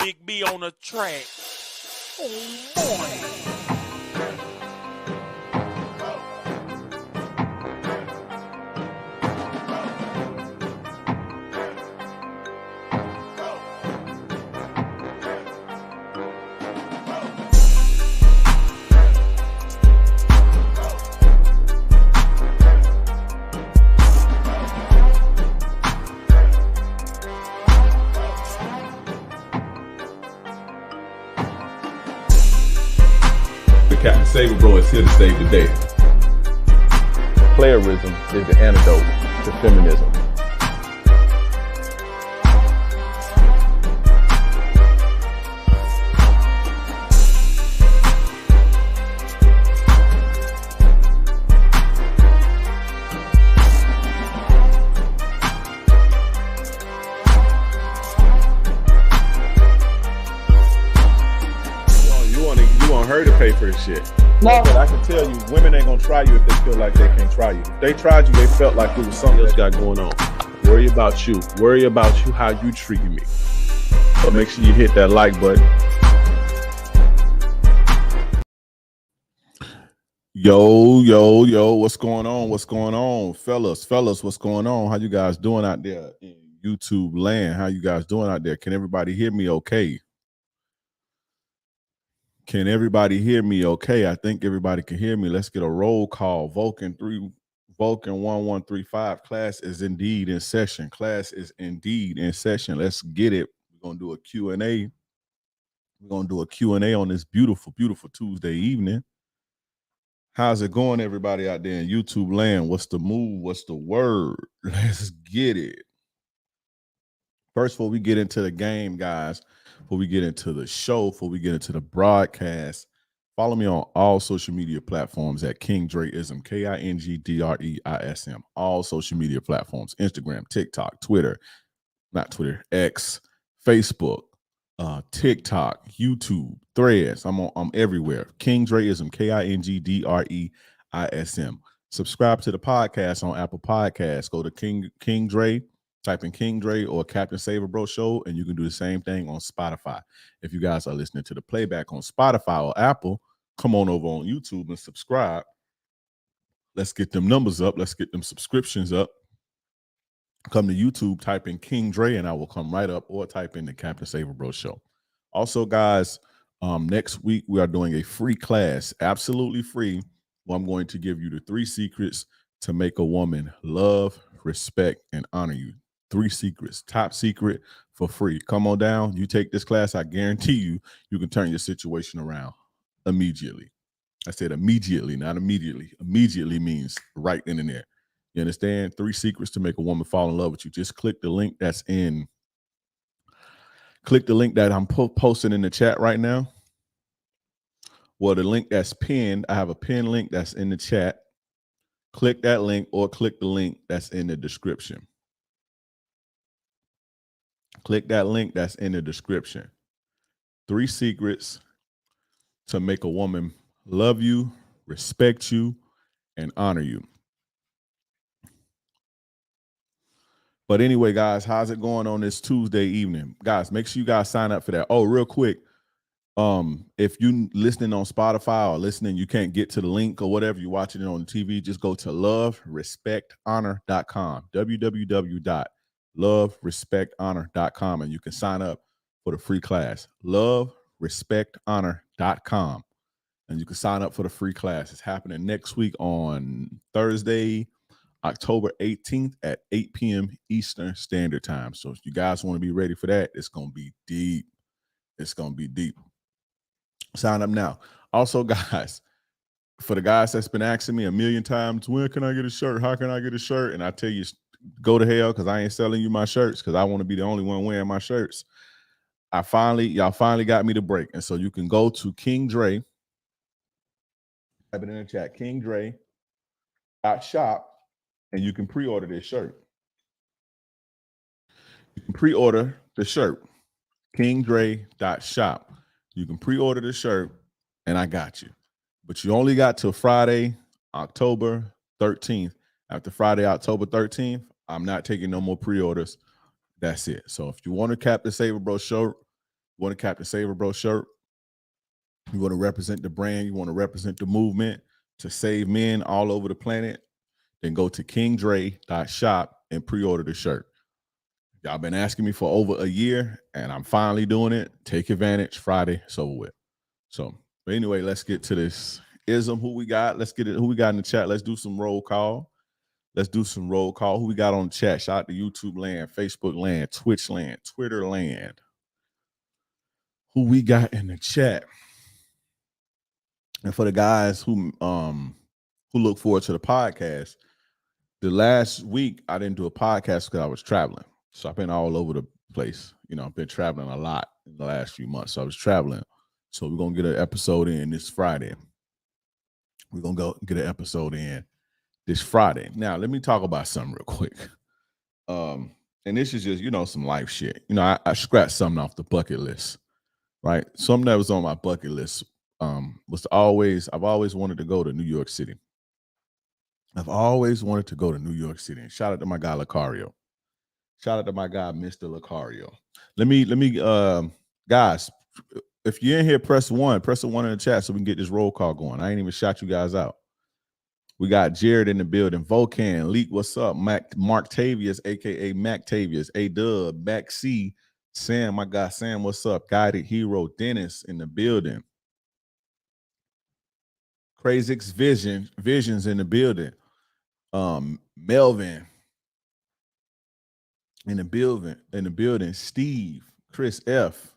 Big B on the track. Oh boy. Captain Saver Bro is here to save the day. Playerism is the antidote to feminism. Her to pay for the shit. No, but I can tell you, women ain't gonna try you if they feel like they can't try you. If they tried you, they felt like it was something else got going on. Worry about you. Worry about you, how you treating me. So make sure you hit that like button. Yo, what's going on? What's going on? Fellas, what's going on? How you guys doing out there in YouTube land? How you guys doing out there? Can everybody hear me okay? Can everybody hear me okay? I think everybody can hear me. Let's get a roll call. Vulcan 1135. Class is indeed in session. Class is indeed in session. Let's get it. We're going to do a Q&A. We're going to do a Q&A on this beautiful, beautiful Tuesday evening. How's it going, everybody out there in YouTube land? What's the move? What's the word? Let's get it. First, before we get into the game, guys, before we get into the show, before we get into the broadcast, follow me on all social media platforms at King Dreism, KingDreism, all social media platforms, Instagram, TikTok, X, Facebook, TikTok, YouTube, Threads. I'm everywhere. King Dreism, KingDreism. Subscribe to the podcast on Apple Podcasts. Go to King Dre. Type in King Dre or Captain Saver Bro Show, and you can do the same thing on Spotify. If you guys are listening to the playback on Spotify or Apple, come on over on YouTube and subscribe. Let's get them numbers up. Let's get them subscriptions up. Come to YouTube, type in King Dre, and I will come right up, or type in the Captain Saver Bro Show. Also, guys, next week we are doing a free class, absolutely free. Where I'm going to give you the 3 secrets to make a woman love, respect, and honor you. 3 secrets, top secret, for free. Come on down. You take this class, I guarantee you can turn your situation around immediately. I said immediately, not immediately. Immediately means right in and there. You understand? 3 secrets to make a woman fall in love with you. Just click the link that's in. Click the link that I'm posting in the chat right now. Well, the link that's pinned, I have a pinned link that's in the chat. Click that link or click the link that's in the description. Click that link that's in the description. 3 secrets to make a woman love you, respect you, and honor you. But anyway, guys, how's it going on this Tuesday evening? Guys, make sure you guys sign up for that. Oh, real quick. If you listening on Spotify or listening, you can't get to the link or whatever, you're watching it on the TV, just go to loverespecthonor.com, www.loverespecthonor.com, and you can sign up for the free class. Loverespecthonor.com, and you can sign up for the free class. It's happening next week on Thursday, October 18th at 8 p.m. Eastern Standard Time. So if you guys want to be ready for that, it's going to be deep. It's going to be deep. Sign up now. Also, guys, for the guys that's been asking me a million times, when can I get a shirt? How can I get a shirt? And I tell you, go to hell, because I ain't selling you my shirts, because I want to be the only one wearing my shirts. Y'all finally got me to break. And so you can go to King Dre. Type it in the chat, KingDre.shop, and you can pre-order this shirt. You can pre-order the shirt. KingDre.shop. You can pre-order the shirt, and I got you. But you only got till Friday, October 13th. After Friday, October 13th, I'm not taking no more pre-orders. That's it. So if you want a Captain Saver Bro shirt, want a Captain Saver Bro shirt, you want to represent the brand, you want to represent the movement to save men all over the planet, then go to kingdre.shop and pre-order the shirt. Y'all been asking me for over a year, and I'm finally doing it. Take advantage. Friday, it's over with. So, but anyway, let's get to this ism. Who we got? Let's get it. Who we got in the chat? Let's do some roll call. Let's do some roll call. Who we got on the chat? Shout out to YouTube land, Facebook land, Twitch land, Twitter land. Who we got in the chat? And for the guys who look forward to the podcast, the last week I didn't do a podcast because I was traveling. So I've been all over the place. You know, I've been traveling a lot in the last few months. So I was traveling. So we're gonna get an episode in this Friday. We're gonna go get an episode in this Friday. Now, let me talk about something real quick. And this is just, you know, some life shit. You know, I scratched something off the bucket list, right? Something that was on my bucket list I've always wanted to go to New York City. I've always wanted to go to New York City. And shout out to my guy Lucario. Shout out to my guy, Mr. Lucario. Let me guys, if you're in here, press one in the chat so we can get this roll call going. I ain't even shot you guys out. We got Jared in the building. Volcan, Leak, what's up? Mark Tavius, aka Mac Tavius, A-Dub, Mac C, Sam, my guy Sam, what's up? Guided Hero, Dennis in the building. Crazix Visions in the building. Melvin in the building. Steve, Chris F,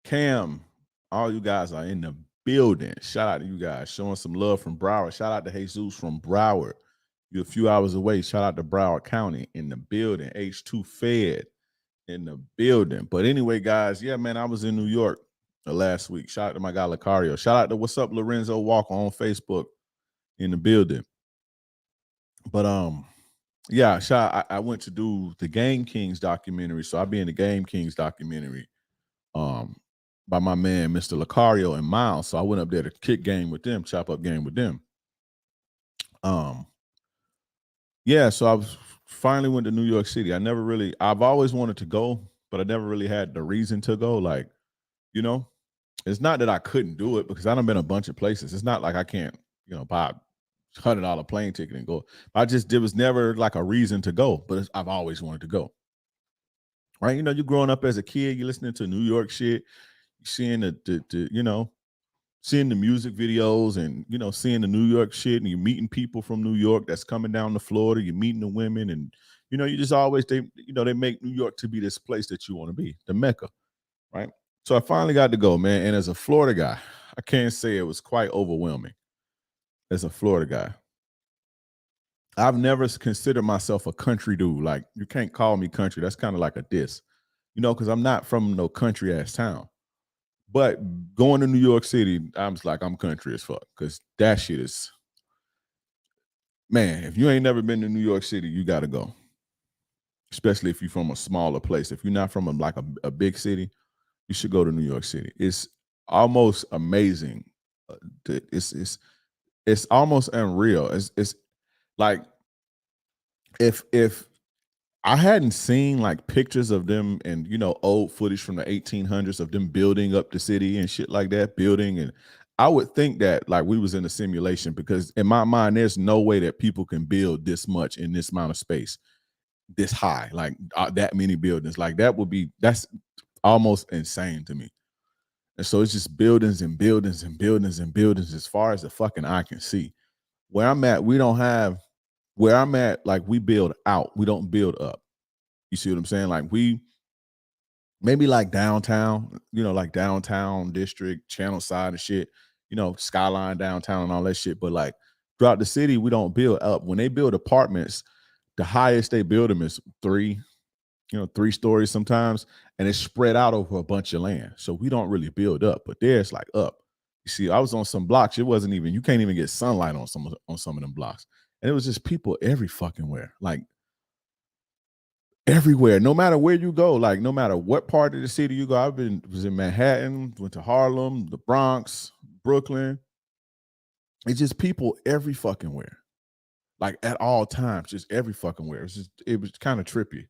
Cam, all you guys are in the building. Shout out to you guys showing some love from Broward. Shout out to Jesus from Broward. You're a few hours away. Shout out to Broward County in the building. H2 Fed in the building. But anyway, guys, yeah, man, I was in New York last week. Shout out to my guy Lucario. Shout out to what's up, Lorenzo Walker on Facebook in the building. But yeah, I went to do the Game Kings documentary. So I'll be in the Game Kings documentary by my man, Mr. Lucario and Miles. So I went up there to kick game with them, chop up game with them. Yeah, so I finally went to New York City. I've always wanted to go, but I never really had the reason to go. Like, you know, it's not that I couldn't do it because I done been a bunch of places. It's not like I can't, you know, buy $100 plane ticket and go. There was never like a reason to go, but I've always wanted to go. Right? You know, you're growing up as a kid, you're listening to New York shit, you're seeing the you know, seeing the music videos and, you know, seeing the New York shit, and you're meeting people from New York that's coming down to Florida, you're meeting the women, and, you know, you just always, they make New York to be this place that you want to be, the Mecca, right? So I finally got to go, man. And as a Florida guy, I can't say it was quite overwhelming. As a Florida guy, I've never considered myself a country dude. Like, you can't call me country. That's kind of like a diss, you know, because I'm not from no country ass town. But going to New York City, I'm just like, I'm country as fuck, because that shit is, man, if you ain't never been to New York City, you got to go. Especially if you're from a smaller place. If you're not from a big city, you should go to New York City. It's almost amazing. It's almost unreal. It's like, if I hadn't seen like pictures of them and, you know, old footage from the 1800s of them building up the city and shit like that, and I would think that like we was in a simulation, because in my mind, there's no way that people can build this much in this amount of space, this high, like that many buildings. Like that's almost insane to me. And so it's just buildings and buildings and buildings and buildings as far as the fucking eye can see. Where I'm at, like, we build out, we don't build up. You see what I'm saying? Like, we maybe like downtown, you know, like downtown district, Channel Side and shit, you know, Skyline downtown and all that shit. But like throughout the city, we don't build up. When they build apartments, the highest they build them is 3 stories sometimes, and it's spread out over a bunch of land. So we don't really build up, but there's like up. You see, I was on some blocks. It wasn't even, you can't even get sunlight on some of them blocks. And it was just people every fucking where, like everywhere, no matter where you go, like no matter what part of the city you go. Was in Manhattan, went to Harlem, the Bronx, Brooklyn. It's just people every fucking where, like at all times, just every fucking where. It was kind of trippy.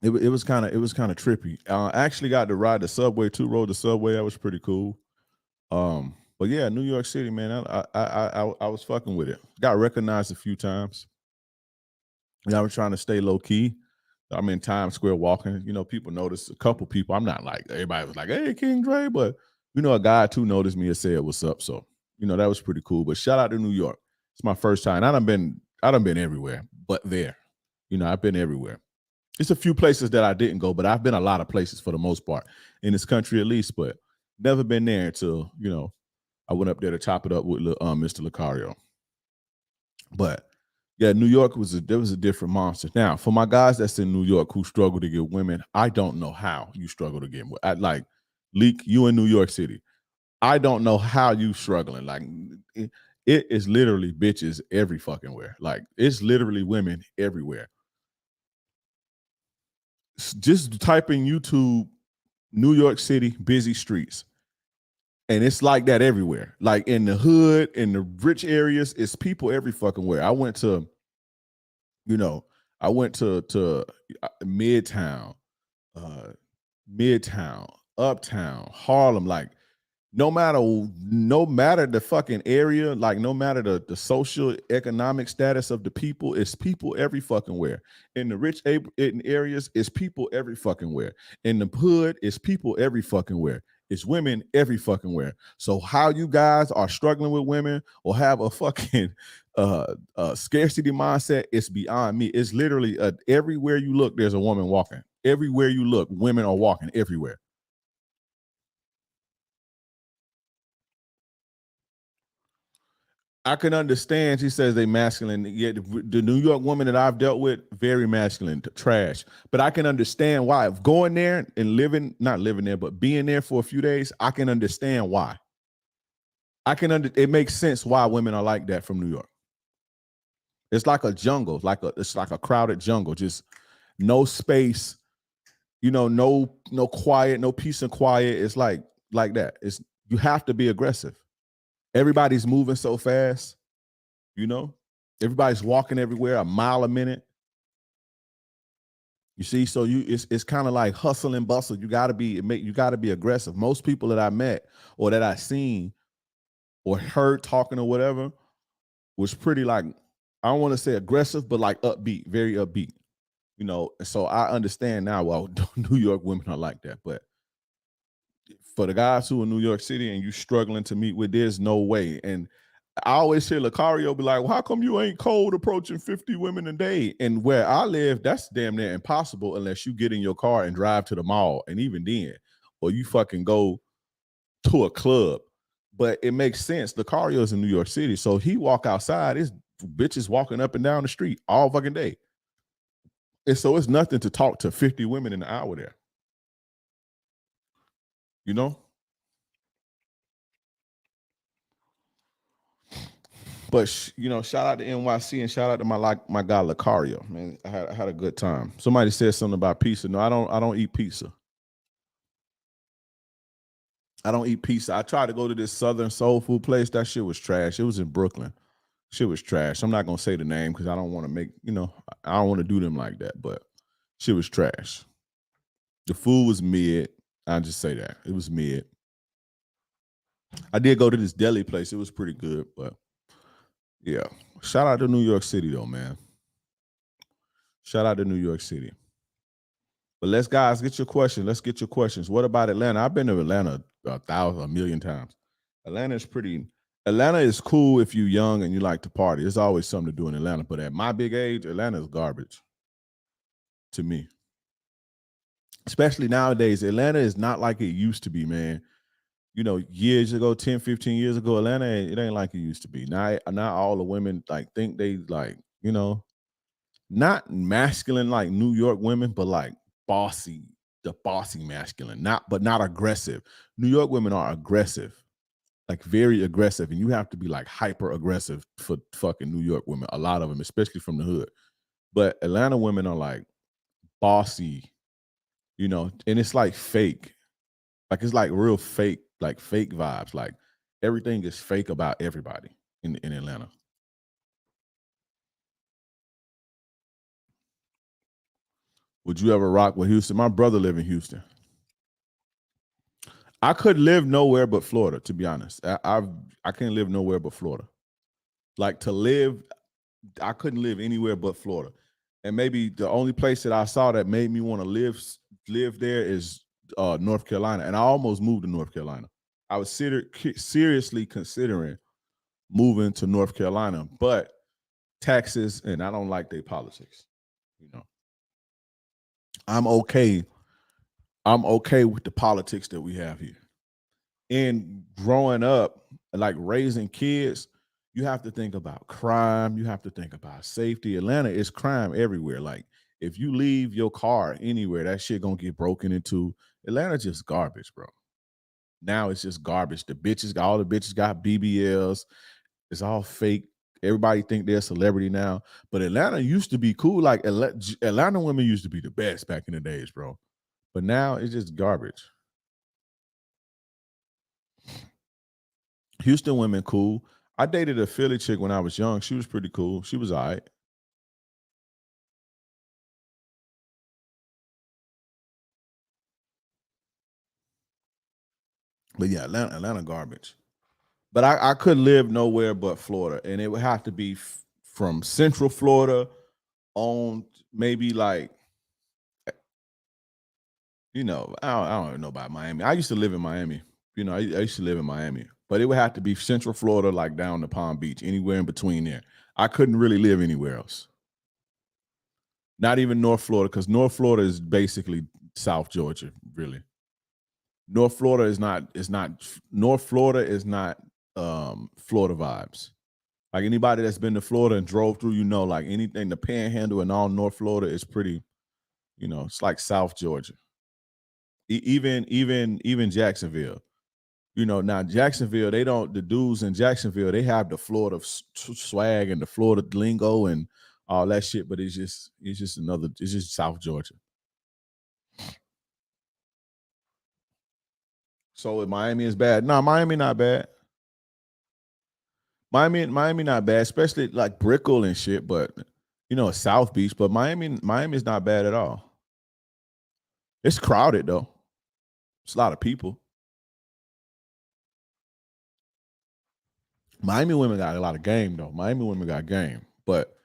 it was kind of trippy. I actually got to ride the subway too. Rode the subway. That was pretty cool. But yeah, New York City, man. I was fucking with it. Got recognized a few times. I was trying to stay low key. I'm in Times Square walking. You know, people notice a couple people. I'm not like everybody was like, "Hey, King Dre," but you know, a guy too noticed me and said, "What's up?" So you know, that was pretty cool. But shout out to New York. It's my first time. I done been everywhere, but there. You know, I've been everywhere. It's a few places that I didn't go, but I've been a lot of places for the most part in this country at least. But never been there until you know I went up there to chop it up with Mr. Lucario. But yeah, New York there was a different monster. Now, for my guys that's in New York who struggle to get women, I don't know how you struggle to get. Like Leak, you in New York City. I don't know how you struggling. Like it is literally bitches every fucking where. Like it's literally women everywhere. Just type in YouTube New York City busy streets. And it's like that everywhere. Like in the hood, in the rich areas, it's people every fucking where. I went to, you know, I went to Midtown, uh, Midtown, Uptown, Harlem. Like no matter the fucking area, like no matter the social economic status of the people, it's people every fucking where. In the in areas, it's people every fucking where. In the hood, it's people every fucking where. It's women every fucking where. So how you guys are struggling with women or have a fucking scarcity mindset, it's beyond me. It's literally everywhere you look, there's a woman walking. Everywhere you look, women are walking everywhere. I can understand. She says they masculine. Yet the New York woman that I've dealt with, very masculine, trash. But I can understand why. If going there and not living there, but being there for a few days, I can understand why. It makes sense why women are like that from New York. It's like a jungle, it's like a crowded jungle, just no space, you know, no quiet, no peace and quiet. It's like that. It's you have to be aggressive. Everybody's moving so fast. You know, everybody's walking everywhere a mile a minute. You see, so it's kind of like hustle and bustle. You gotta be aggressive. Most people that I met or that I seen or heard talking or whatever was pretty like, I don't want to say aggressive, but like upbeat, very upbeat. You know, so I understand now. Well, New York women are like that, but for the guys who are in New York City and you struggling to meet with, there's no way. And I always hear Lucario be like, well, how come you ain't cold approaching 50 women a day? And where I live, that's damn near impossible unless you get in your car and drive to the mall. And even then, or you fucking go to a club. But it makes sense. Lucario's in New York City. So he walk outside, it's bitches walking up and down the street all fucking day. And so it's nothing to talk to 50 women in an hour there. You know? But you know, shout out to NYC and shout out to my guy Lucario. Man, I had a good time. Somebody said something about pizza. No, I don't eat pizza. I don't eat pizza. I tried to go to this Southern soul food place. That shit was trash. It was in Brooklyn. Shit was trash. I'm not gonna say the name because I don't want to make, you know, I don't want to do them like that. But shit was trash. The food was mid. I just say that it was mid. I did go to this deli place. It was pretty good, but yeah. Shout out to New York City though, man. Shout out to New York City. But let's guys get your questions. Let's get your questions. What about Atlanta? I've been to Atlanta a million times. Atlanta is pretty. Atlanta is cool if you're young and you like to party. There's always something to do in Atlanta. But at my big age, Atlanta is garbage to me. Especially nowadays, Atlanta is not like it used to be, man. You know, years ago, 10, 15 years ago, Atlanta, it ain't like it used to be. Now, not all the women like think they like, you know, not masculine like New York women, but like bossy, the bossy masculine, not aggressive. New York women are aggressive, like very aggressive, and you have to be like hyper aggressive for fucking New York women. A lot of them, especially from the hood. But Atlanta women are like bossy, you know, and it's like fake. Like it's like real fake, like fake vibes. Like everything is fake about everybody in Atlanta. Would you ever rock with Houston? My brother live in Houston. I could live nowhere but Florida, to be honest. I can't live nowhere but Florida. Like to live, I couldn't live anywhere but Florida. And maybe the only place that I saw that made me want to live there is North Carolina. And I almost moved to North Carolina. I was seriously considering moving to North Carolina, but Texas, and I don't like their politics. You know, I'm okay. I'm okay with the politics that we have here. And growing up, like raising kids, you have to think about crime. You have to think about safety. Atlanta is crime everywhere. Like if you leave your car anywhere, that shit gonna get broken into. Atlanta just garbage, bro. Now it's just garbage. All the bitches got BBLs. It's all fake. Everybody think they're a celebrity now. But Atlanta used to be cool. Like Atlanta women used to be the best back in the days, bro. But now it's just garbage. Houston women cool. I dated a Philly chick when I was young. She was pretty cool. She was all right. But yeah, Atlanta garbage. But I could live nowhere but Florida. And it would have to be from Central Florida on maybe like, I don't know about Miami. I used to live in Miami. I used to live in Miami. But it would have to be Central Florida, like down to Palm Beach, anywhere in between there. I couldn't really live anywhere else. Not even North Florida, because North Florida is basically South Georgia, really. North Florida is not Florida vibes. Like anybody that's been to Florida and drove through, like anything, the Panhandle and all North Florida is pretty, it's like South Georgia. Even Jacksonville. Now Jacksonville, the dudes in Jacksonville, they have the Florida swag and the Florida lingo and all that shit, but it's just South Georgia. So Miami is bad. No, Miami not bad. Miami not bad, especially like Brickell and shit, but South Beach. But Miami's not bad at all. It's crowded though. It's a lot of people. Miami women got a lot of game though. Miami women got game. But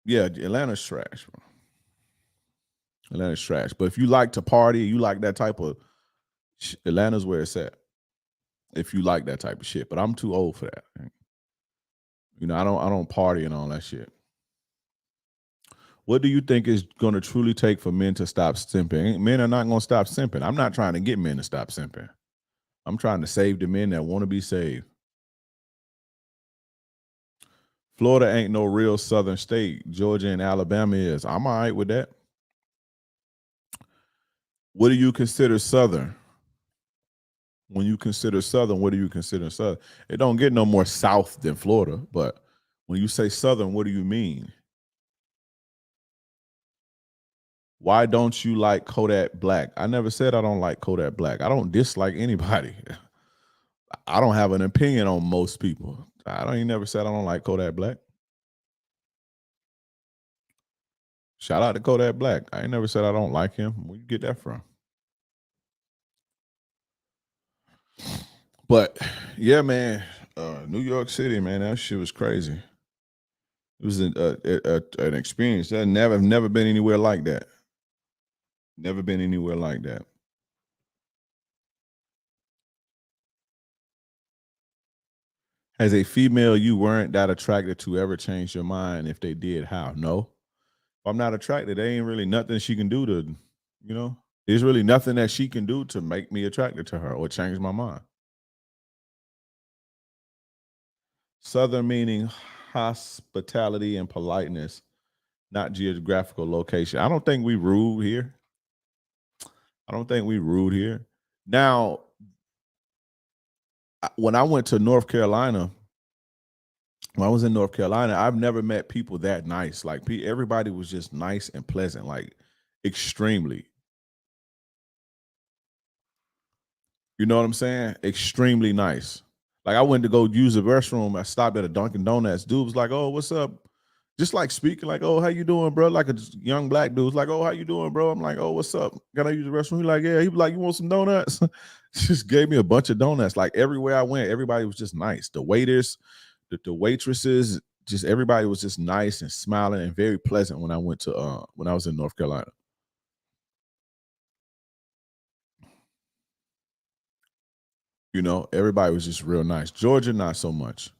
yeah, Atlanta's trash, bro. Atlanta's trash. But if you like to party, you like that type of Atlanta's where it's at. If you like that type of shit. But I'm too old for that. I don't party and all that shit. What do you think is going to truly take for men to stop simping? Men are not going to stop simping. I'm not trying to get men to stop simping. I'm trying to save the men that want to be saved. Florida ain't no real southern state. Georgia and Alabama is. I'm all right with that. What do you consider southern? When you consider southern, what do you consider southern? It don't get no more south than Florida, but when you say southern, what do you mean? Why don't you like Kodak Black? I never said I don't like Kodak Black. I don't dislike anybody. I don't have an opinion on most people. I ain't never said I don't like Kodak Black. Shout out to Kodak Black. I ain't never said I don't like him. Where you get that from? But yeah, man, New York City, man, that shit was crazy. It was an experience. I've never been anywhere like that. Never been anywhere like that. As a female you weren't that attracted to ever change your mind? If they did, how? No. If I'm not attracted, there ain't really nothing she can do to, there's really nothing that she can do to make me attracted to her or change my mind. Southern meaning hospitality and politeness, not geographical location. I don't think we rude here. Now, when I went to North Carolina, when I was in North Carolina, I've never met people that nice. Like everybody was just nice and pleasant, like extremely. You know what I'm saying? Extremely nice. Like I went to go use the restroom. I stopped at a Dunkin' Donuts. Dude was like, "Oh, what's up?" Just like speaking, like, "Oh, how you doing, bro?" Like a young black dude's like, "Oh, how you doing, bro?" I'm like, "Oh, what's up? Can I use the restroom?" He like, "Yeah." He was like, "You want some donuts?" Just gave me a bunch of donuts. Like everywhere I went, everybody was just nice. The waiters, the waitresses, just everybody was just nice and smiling and very pleasant when I went to when I was in North Carolina. You know, everybody was just real nice. Georgia, not so much.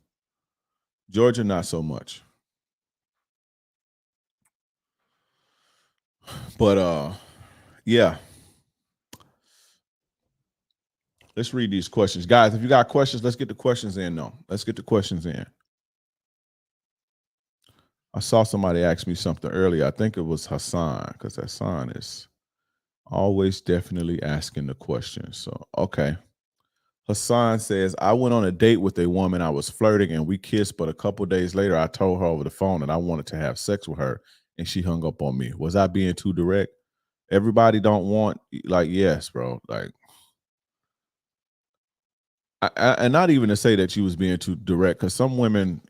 Georgia, not so much. But yeah. Let's read these questions. Guys, if you got questions, let's get the questions in. No, let's get the questions in. I saw somebody ask me something earlier. I think it was Hassan, because Hassan is always definitely asking the questions. So, okay. Hassan says, I went on a date with a woman I was flirting and we kissed, but a couple days later, I told her over the phone that I wanted to have sex with her and she hung up on me. Was I being too direct? Everybody don't want, like, yes, bro. Like, and not even to say that you was being too direct, because some women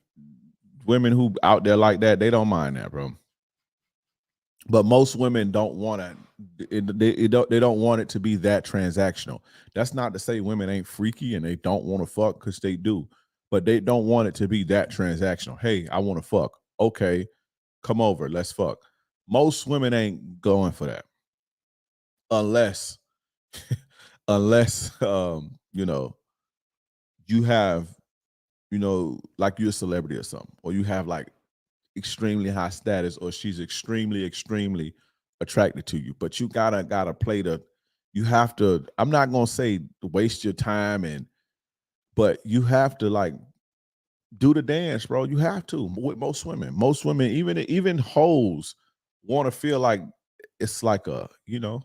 who out there like that, they don't mind that, bro. But most women don't want to. They don't want it to be that transactional. That's not to say women ain't freaky and they don't want to fuck, because they do, but they don't want it to be that transactional. Hey, I want to fuck. Okay, come over, let's fuck. Most women ain't going for that unless unless you know, you have, you know, like you're a celebrity or something, or you have like extremely high status, or she's extremely attracted to you. But you gotta play the, you have to, I'm not gonna say waste your time, and but you have to like do the dance, bro. You have to. With most women, even hoes want to feel like it's like a, you know,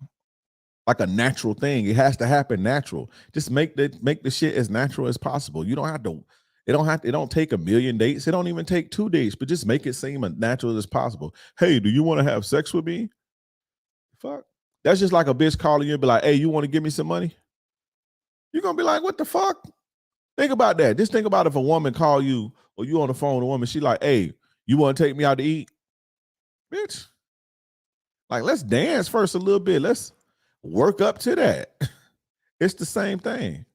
like a natural thing. It has to happen natural. Just make the shit as natural as possible. You don't have to. It don't take a million dates. It don't even take 2 dates. But just make it seem as natural as possible. Hey, do you want to have sex with me? Fuck. That's just like a bitch calling you and be like, "Hey, you want to give me some money?" You're gonna be like, "What the fuck?" Think about that. Just think about if a woman call you, or you on the phone with a woman. She like, "Hey, you want to take me out to eat?" Bitch, like, let's dance first a little bit. Let's work up to that. It's the same thing.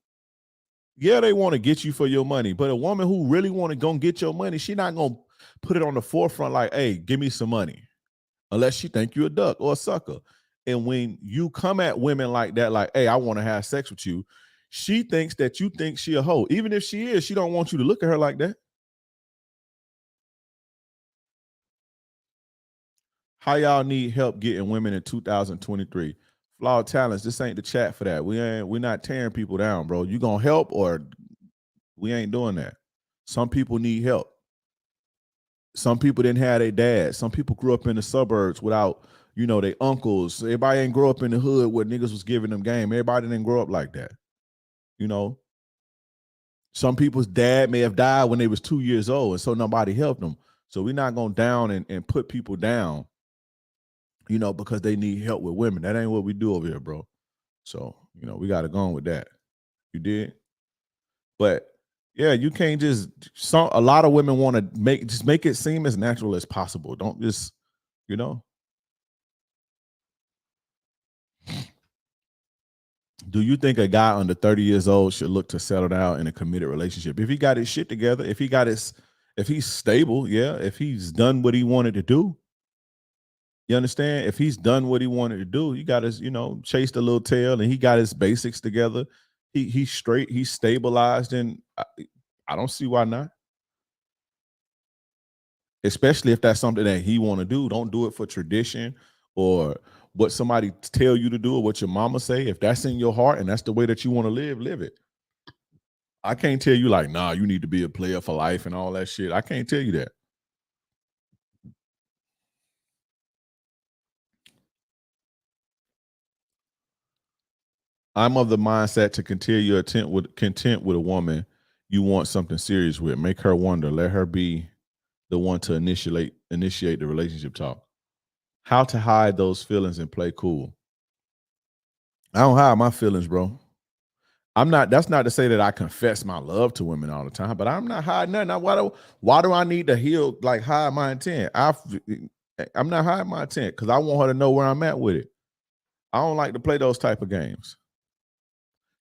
Yeah, they want to get you for your money, but a woman who really want to go and get your money, she not gonna put it on the forefront like, "Hey, give me some money," unless she think you a duck or a sucker. And when you come at women like that, like, "Hey, I want to have sex with you," she thinks that you think she a hoe. Even if she is, she don't want you to look at her like that. How y'all need help getting women in 2023? Flawed talents. This ain't the chat for that. We're not tearing people down, bro. You gonna help, or we ain't doing that. Some people need help. Some people didn't have their dads. Some people grew up in the suburbs without, you know, their uncles. Everybody ain't grow up in the hood where niggas was giving them game. Everybody didn't grow up like that. You know, some people's dad may have died when they was 2 years old, and so nobody helped them. So we're not going down and put people down, you know, because they need help with women. That ain't what we do over here, bro. So, you know, we got to go on with that. You did? But yeah, you can't just, a lot of women want to make it seem as natural as possible. Don't just, you know. Do you think a guy under 30 years old should look to settle down in a committed relationship? If he got his shit together, if he's stable, yeah, if he's done what he wanted to do, you understand? If he's done what he wanted to do, he got his, you know, chased a little tail and he got his basics together. He's straight, he's stabilized, and I don't see why not. Especially if that's something that he want to do. Don't do it for tradition or what somebody tell you to do or what your mama say. If that's in your heart and that's the way that you want to live, live it. I can't tell you like, nah, you need to be a player for life and all that shit. I can't tell you that. I'm of the mindset to continue your content with a woman you want something serious with. Make her wonder. Let her be the one to initiate the relationship talk. How to hide those feelings and play cool. I don't hide my feelings, bro. That's not to say that I confess my love to women all the time, but I'm not hiding nothing. Why do I need to hide my intent? I'm not hiding my intent because I want her to know where I'm at with it. I don't like to play those type of games,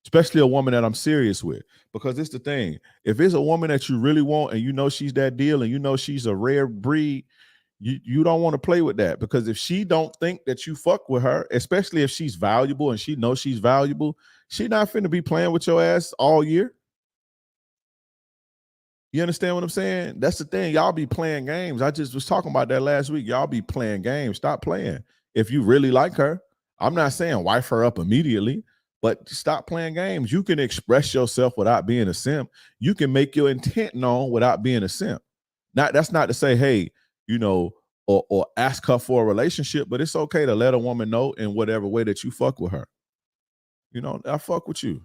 especially a woman that I'm serious with. Because it's the thing. If it's a woman that you really want and you know she's that deal and you know she's a rare breed, you don't want to play with that. Because if she don't think that you fuck with her, especially if she's valuable and she knows she's valuable, she not finna be playing with your ass all year. You understand what I'm saying? That's the thing. Y'all be playing games. I just was talking about that last week. Y'all be playing games. Stop playing. If you really like her, I'm not saying wife her up immediately, but stop playing games. You can express yourself without being a simp. You can make your intent known without being a simp. That's not to say, hey, or ask her for a relationship, but it's okay to let a woman know in whatever way that you fuck with her. I fuck with you.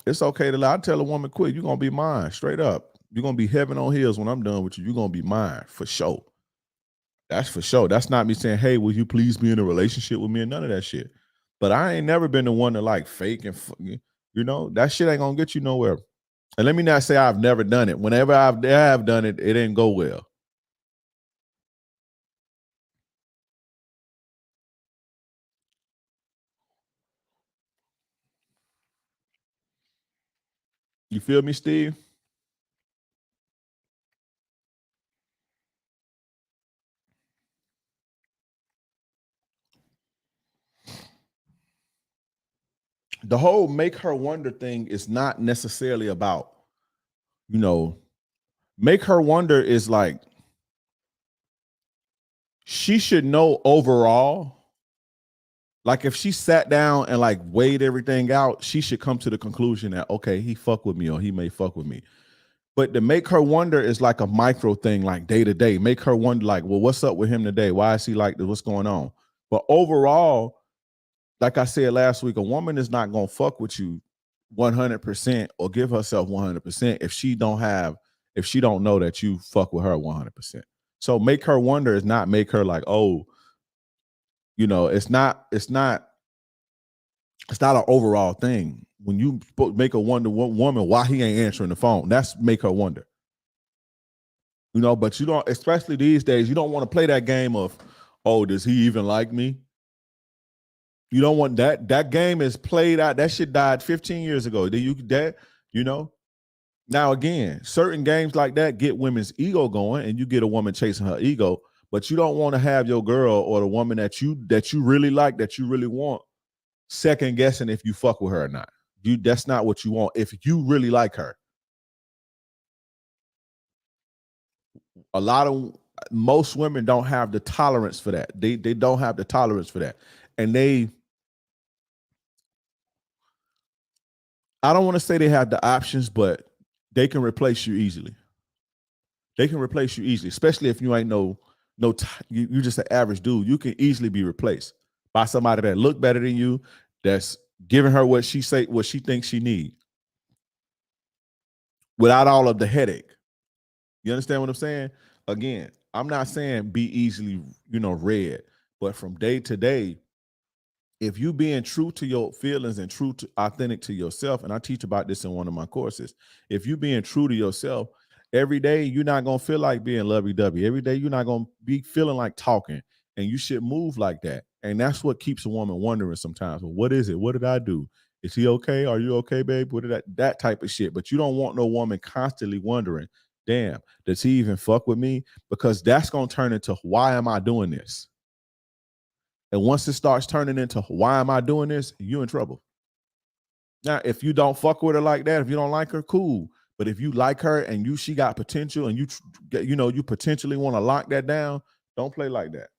It's okay to lie. I tell a woman quick, you're gonna be mine, straight up. You're gonna be heaven on heels when I'm done with you. You're gonna be mine for sure. That's for sure. That's not me saying, hey, will you please be in a relationship with me and none of that shit. But I ain't never been the one to like fake and that shit ain't gonna get you nowhere. And let me not say I've never done it. Whenever I have done it, it didn't go well. You feel me, Steve? The whole make her wonder thing is not necessarily about, make her wonder is like, she should know overall. Like if she sat down and like weighed everything out, she should come to the conclusion that, okay, he fuck with me or he may fuck with me. But to make her wonder is like a micro thing, like day to day. Make her wonder like, well, what's up with him today? Why is he like this? What's going on? But overall, like I said last week, a woman is not going to fuck with you 100% or give herself 100% if she don't know that you fuck with her 100%. So make her wonder is not make her like, oh, it's not an overall thing. When you make a wonder woman why he ain't answering the phone, that's make her wonder. But you don't, especially these days, you don't want to play that game of, oh, does he even like me? You don't want that. That game is played out. That shit died 15 years ago. Now again, certain games like that get women's ego going, and you get a woman chasing her ego. But you don't want to have your girl or the woman that you really like, that you really want, second guessing if you fuck with her or not. That's not what you want if you really like her. Most women don't have the tolerance for that. They don't have the tolerance for that. And I don't want to say they have the options, but they can replace you easily. They can replace you easily, especially if you ain't you just an average dude. You can easily be replaced by somebody that look better than you, that's giving her what she thinks she need, without all of the headache. You understand what I'm saying? Again, I'm not saying be easily, read, but from day to day, if you being true to your feelings and authentic to yourself, and I teach about this in one of my courses, if you being true to yourself, every day you're not gonna feel like being lovey-dovey. Every day you're not gonna be feeling like talking, and you should move like that. And that's what keeps a woman wondering sometimes. Well, what is it? What did I do? Is he okay? Are you okay, babe? What did that type of shit? But you don't want no woman constantly wondering, damn, does he even fuck with me? Because that's gonna turn into, why am I doing this? And once it starts turning into, why am I doing this? You're in trouble. Now, if you don't fuck with her like that, if you don't like her, cool. But if you like her and she got potential, and you potentially want to lock that down, don't play like that.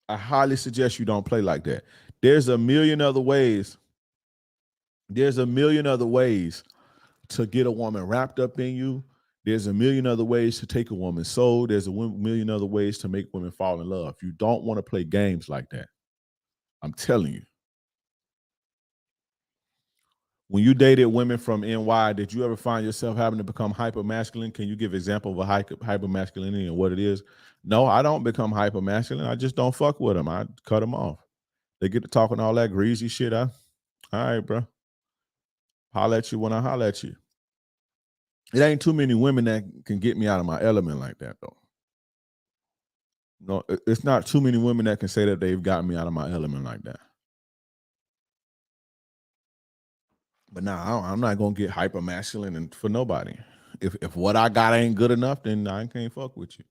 I highly suggest you don't play like that. There's a million other ways. There's a million other ways to get a woman wrapped up in you. There's a million other ways to take a woman's soul. There's a million other ways to make women fall in love. You don't want to play games like that. I'm telling you. When you dated women from NY, did you ever find yourself having to become hyper masculine? Can you give example of a hyper masculinity and what it is? No, I don't become hyper masculine. I just don't fuck with them. I cut them off. They get to talking all that greasy shit. All right, bro. Holler at you when I holler at you. It ain't too many women that can get me out of my element like that, though. No, it's not too many women that can say that they've got me out of my element like that. But nah, I'm not gonna get hyper masculine and for nobody. If what I got ain't good enough, then I can't fuck with you.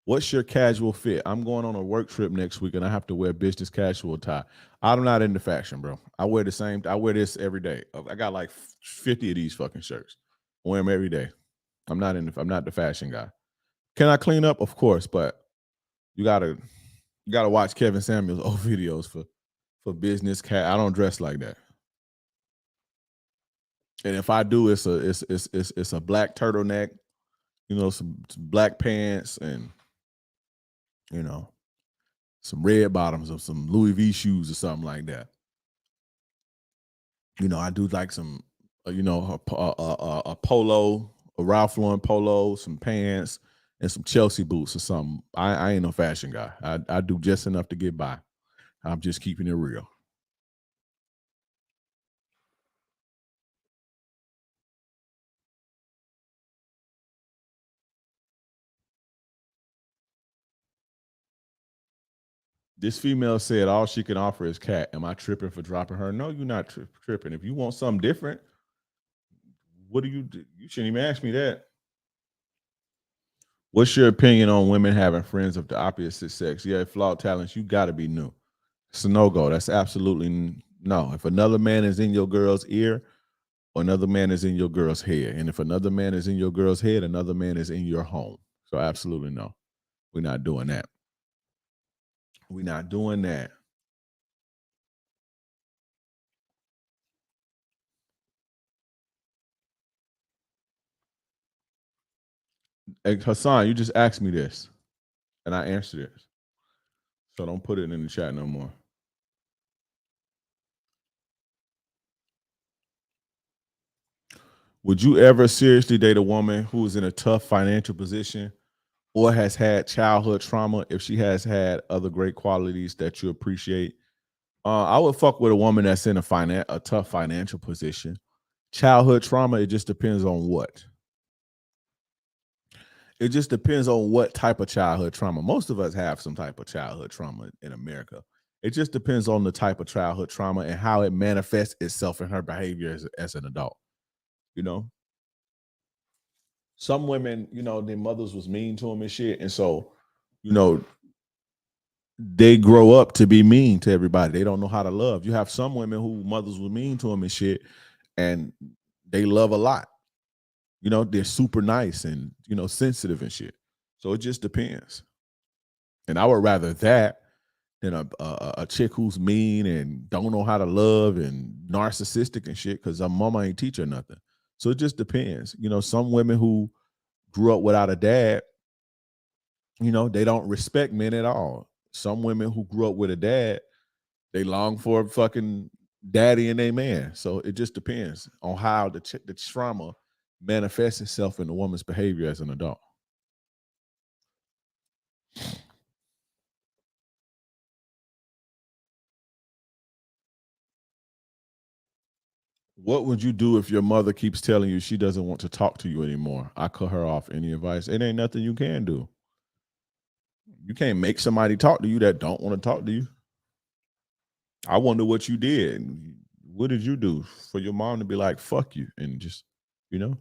What's your casual fit? I'm going on a work trip next week and I have to wear business casual attire. I'm not into fashion, bro. I wear the same. I wear this every day. I got like 50 of these fucking shirts. I wear them every day. I'm not the fashion guy. Can I clean up? Of course, but you gotta watch Kevin Samuels' old videos for business cat. I don't dress like that. And if I do, it's a black turtleneck, some black pants, and some red bottoms of some Louis V shoes or something like that. I do like some, a polo, a Ralph Lauren polo, some pants, and some Chelsea boots or something. I ain't no fashion guy. I do just enough to get by. I'm just keeping it real. This female said all she can offer is cat. Am I tripping for dropping her? No, you're not tripping. If you want something different, what do you do? You shouldn't even ask me that. What's your opinion on women having friends of the opposite sex? Yeah, flawed talents, you got to be new. It's a no-go. That's absolutely no. If another man is in your girl's ear, or another man is in your girl's head, and if another man is in your girl's head, another man is in your home. So absolutely no. We're not doing that. We're not doing that. Hey, Hassan, you just asked me this, and I answered it. So don't put it in the chat no more. Would you ever seriously date a woman who is in a tough financial position or has had childhood trauma if she has had other great qualities that you appreciate? I would fuck with a woman that's in a tough financial position. Childhood trauma, it just depends on what. It just depends on what type of childhood trauma. Most of us have some type of childhood trauma in America. It just depends on the type of childhood trauma and how it manifests itself in her behavior as an adult. You know, some women, their mothers was mean to them and shit, and so, you know, they grow up to be mean to everybody. They don't know how to love. You have some women who mothers were mean to them and shit, and they love a lot. They're super nice and sensitive and shit. So it just depends. And I would rather that than a chick who's mean and don't know how to love and narcissistic and shit because her mama ain't teach her nothing. So it just depends. Some women who grew up without a dad, they don't respect men at all. Some women who grew up with a dad, they long for a fucking daddy and a man. So it just depends on how the trauma manifests itself in the woman's behavior as an adult. What would you do if your mother keeps telling you she doesn't want to talk to you anymore? I cut her off. Any advice? It ain't nothing you can do. You can't make somebody talk to you that don't want to talk to you. I wonder what you did. What did you do for your mom to be like, fuck you? And just, you know?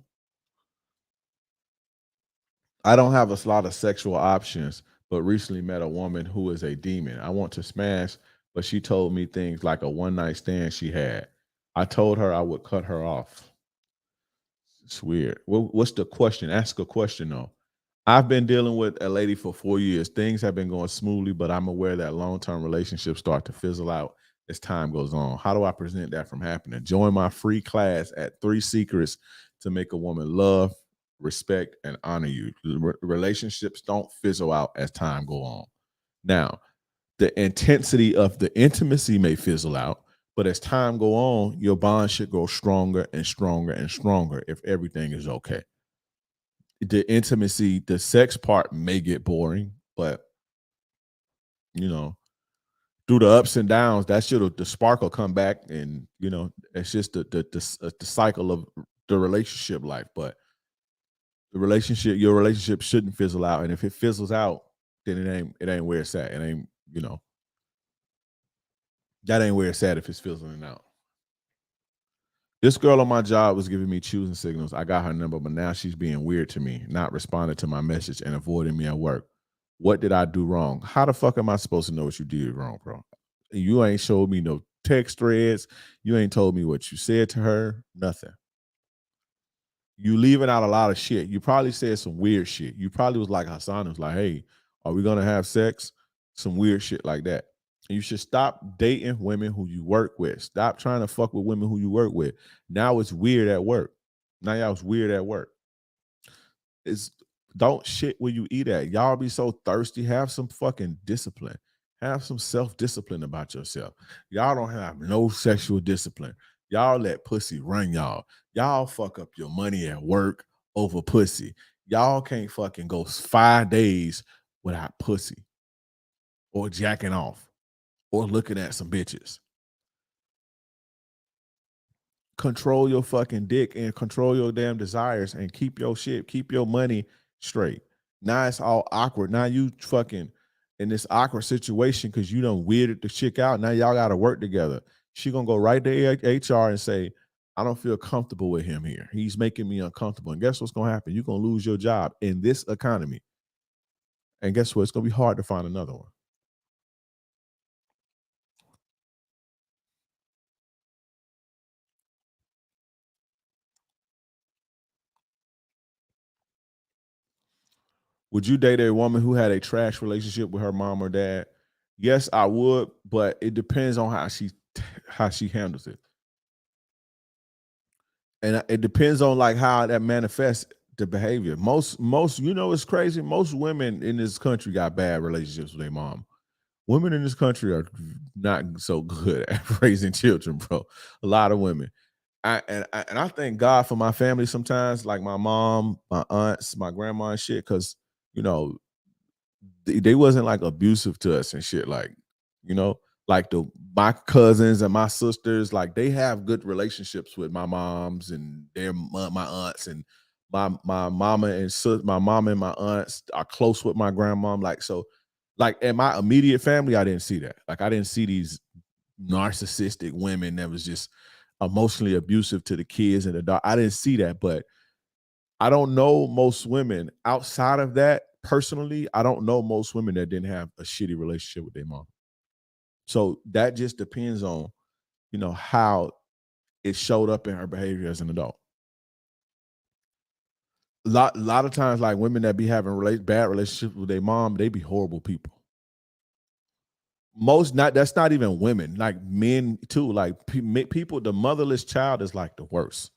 I don't have a lot of sexual options, but recently met a woman who is a demon. I want to smash, but she told me things like a one night stand she had. I told her I would cut her off. It's weird. What's the question? Ask a question though. I've been dealing with a lady for 4 years. Things have been going smoothly, but I'm aware that long-term relationships start to fizzle out as time goes on. How do I prevent that from happening? Join my free class at 3 Secrets to Make a Woman Love, Respect, and Honor You. Relationships don't fizzle out as time go on. Now, the intensity of the intimacy may fizzle out, but as time go on, your bond should grow stronger and stronger and stronger if everything is okay. The intimacy, the sex part may get boring, But you know, through the ups and downs, that should the spark will come back, and you know, it's just the cycle of the relationship life. But your relationship shouldn't fizzle out, and if it fizzles out, then it ain't where it's at. It ain't, you know, that ain't where it's at if it's fizzling out. This girl on my job was giving me choosing signals. I got her number, but now she's being weird to me, not responding to my message and avoiding me at work. What did I do wrong? How the fuck am I supposed to know what you did wrong, bro? You ain't showed me no text threads. You ain't told me what you said to her. Nothing. You leaving out a lot of shit. You probably said some weird shit. You probably was like Hassan was like, hey, are we gonna have sex? Some weird shit like that. And you should stop dating women who you work with. Stop trying to fuck with women who you work with. Now it's weird at work. Now y'all it's weird at work. It's don't shit where you eat at. Y'all be so thirsty. Have some fucking discipline. Have some self-discipline about yourself. Y'all don't have no sexual discipline. Y'all let pussy run y'all. Y'all fuck up your money at work over pussy. Y'all can't fucking go 5 days without pussy or jacking off or looking at some bitches. Control your fucking dick and control your damn desires and keep your shit, keep your money straight. Now it's all awkward. Now you fucking in this awkward situation because you done weirded the chick out. Now y'all got to work together. She gonna go right to HR and say, I don't feel comfortable with him here. He's making me uncomfortable. And guess what's gonna happen? You're gonna lose your job in this economy. And guess what? It's gonna be hard to find another one. Would you date a woman who had a trash relationship with her mom or dad? Yes, I would, but it depends on how she handles it. And it depends on like how that manifests the behavior. Most you know it's crazy. Most women in this country got bad relationships with their mom. Women in this country are not so good at raising children, bro. A lot of women. I thank God for my family sometimes, like my mom, my aunts, my grandma and shit, because you know, they wasn't like abusive to us and shit. Like, you know, like my cousins and my sisters, like they have good relationships with my moms and my aunts and my mama and my mama and my aunts are close with my grandmom. Like so, like in my immediate family, I didn't see that. Like I didn't see these narcissistic women that was just emotionally abusive to the kids and the dog. I didn't see that, but I don't know most women outside of that personally. I don't know most women that didn't have a shitty relationship with their mom. So that just depends on, you know, how it showed up in her behavior as an adult. Lot of times, like women that be having bad relationships with their mom, they be horrible people. Most not that's not even women, like men too. Like people, the motherless child is like the worst.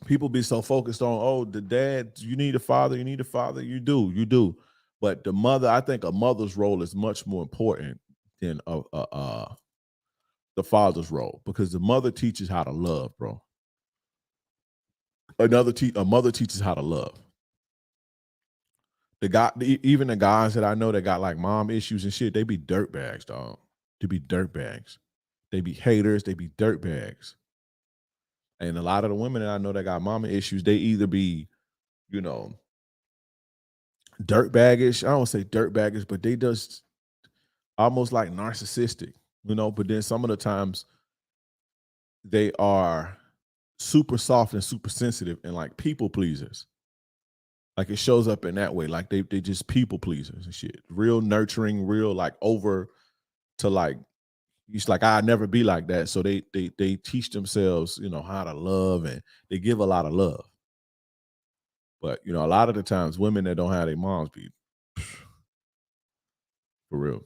People be so focused on, oh, the dad, you need a father, you do. But the mother, I think a mother's role is much more important than the father's role, because the mother teaches how to love, bro. A mother teaches how to love. Even the guys that I know that got like mom issues and shit, they be dirt bags, dog. They be dirt bags. They be haters. They be dirt bags. And a lot of the women that I know that got mama issues, they either be, you know, dirt baggish. I don't say dirt baggish, but they just almost like narcissistic, you know. But then some of the times they are super soft and super sensitive and like people pleasers. Like it shows up in that way. Like they just people pleasers and shit. Real nurturing, real like over to like it's like I'd never be like that. So they teach themselves, you know, how to love, and they give a lot of love. But you know, a lot of the times women that don't have their moms be for real.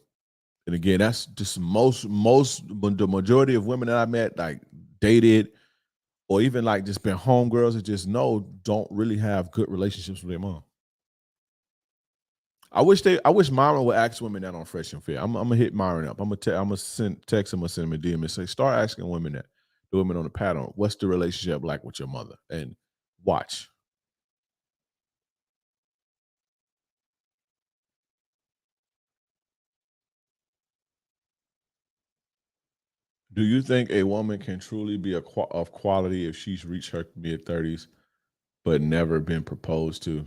And again, that's just the majority of women that I met, like dated or even like just been homegirls that just know don't really have good relationships with their mom. I wish Myron would ask women that on Fresh and Fair. I'm gonna hit Myron up. I'm gonna send text him or send him a DM and say, start asking women that, the women on the panel, what's the relationship like with your mother? And watch. Do you think a woman can truly be of quality if she's reached her mid-30s but never been proposed to?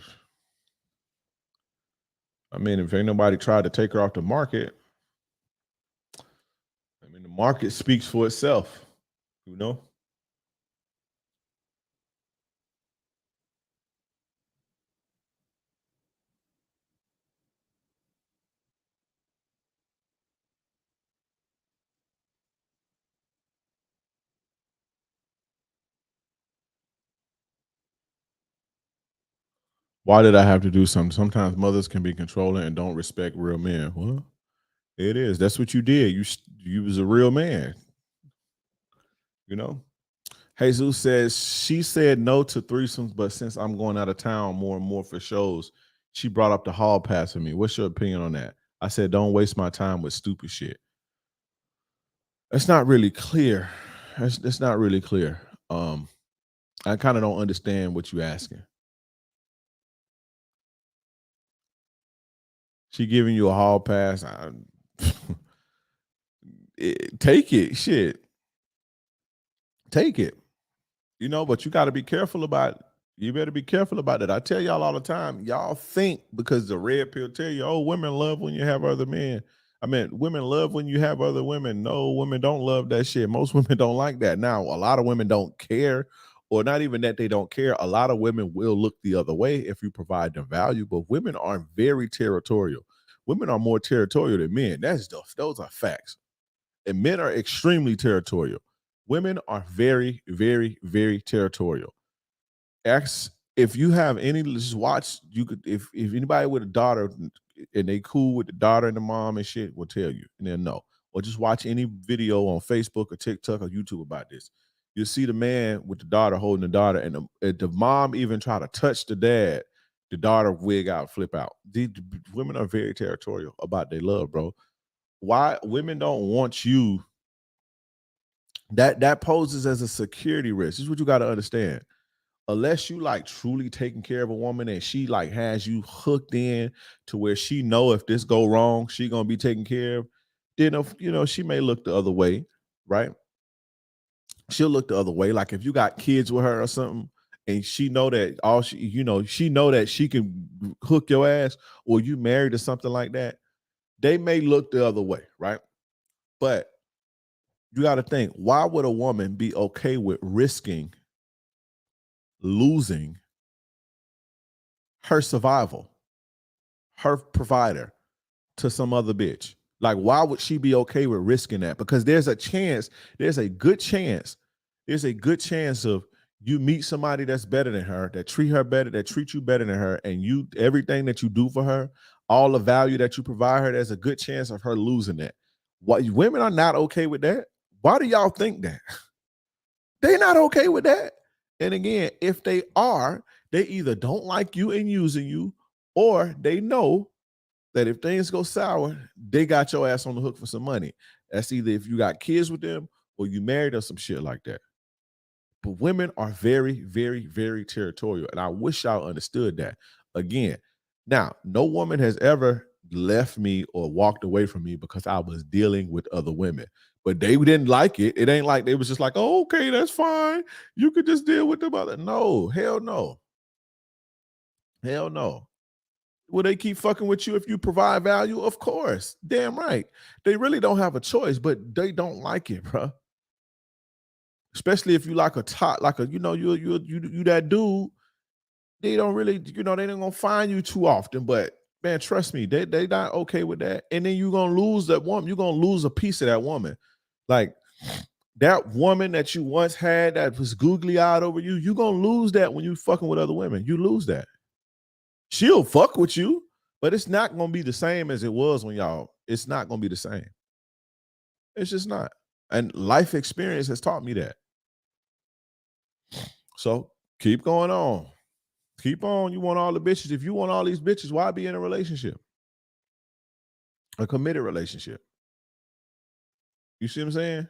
I mean, if ain't nobody tried to take her off the market, I mean, the market speaks for itself, you know? Why did I have to do something? Sometimes mothers can be controlling and don't respect real men. Well, it is. That's what you did. You was a real man, you know? Jesus says she said no to threesomes, but since I'm going out of town more and more for shows, she brought up the hall pass for me. What's your opinion on that? I said, don't waste my time with stupid shit. That's not really clear. That's not really clear. I kind of don't understand what you're asking. She giving you a hall pass. Take it. Shit. Take it. You know, but you got to be careful about. You better be careful about that. I tell y'all all the time. Y'all think because the red pill tell you, oh, women love when you have other men. I mean, women love when you have other women. No, women don't love that shit. Most women don't like that. Now, a lot of women don't care, or not even that they don't care. A lot of women will look the other way if you provide them value. But women are very territorial. Women are more territorial than men. Those are facts. And men are extremely territorial. Women are very, very, very territorial. If you have any, just watch. You could if anybody with a daughter and they cool with the daughter and the mom and shit will tell you, and they'll know. Or just watch any video on Facebook or TikTok or YouTube about this. You'll see the man with the daughter holding the daughter, and the mom even try to touch the dad. The daughter wig out, flip out. The women are very territorial about their love, bro. Why women don't want you? That poses as a security risk. This is what you got to understand. Unless you like truly taking care of a woman and she like has you hooked in to where she know if this go wrong, she gonna be taken care of, then she may look the other way, right? She'll look the other way. Like if you got kids with her or something, and she know that she know that she can hook your ass, or you married or something like that, they may look the other way, right? But you got to think, why would a woman be okay with risking losing her survival, her provider, to some other bitch? Like, why would she be okay with risking that? Because there's a good chance of you meet somebody that's better than her, that treat her better, that treat you better than her, and you everything that you do for her, all the value that you provide her, there's a good chance of her losing that. Why women are not okay with that? Why do y'all think that? They're not okay with that. And again, if they are, they either don't like you and using you, or they know that if things go sour, they got your ass on the hook for some money. That's either if you got kids with them or you married or some shit like that. But women are very, very, very territorial. And I wish y'all understood that. Again, now, no woman has ever left me or walked away from me because I was dealing with other women. But they didn't like it. It ain't like they was just like, oh, okay, that's fine. You could just deal with them other. No, hell no. Hell no. Will they keep fucking with you if you provide value? Of course. Damn right. They really don't have a choice, but they don't like it, bro. Especially if you like a top, like a, you that dude, they don't really, they don't gonna find you too often. But man, trust me, they not okay with that. And then you're gonna lose that woman, you're gonna lose a piece of that woman. Like that woman that you once had that was googly eyed over you, you're gonna lose that when you fucking with other women. You lose that. She'll fuck with you, but it's not gonna be the same as it was when y'all. It's not gonna be the same. It's just not. And life experience has taught me that. So keep going on. Keep on. You want all the bitches. If you want all these bitches, why be in a relationship? A committed relationship. You see what I'm saying?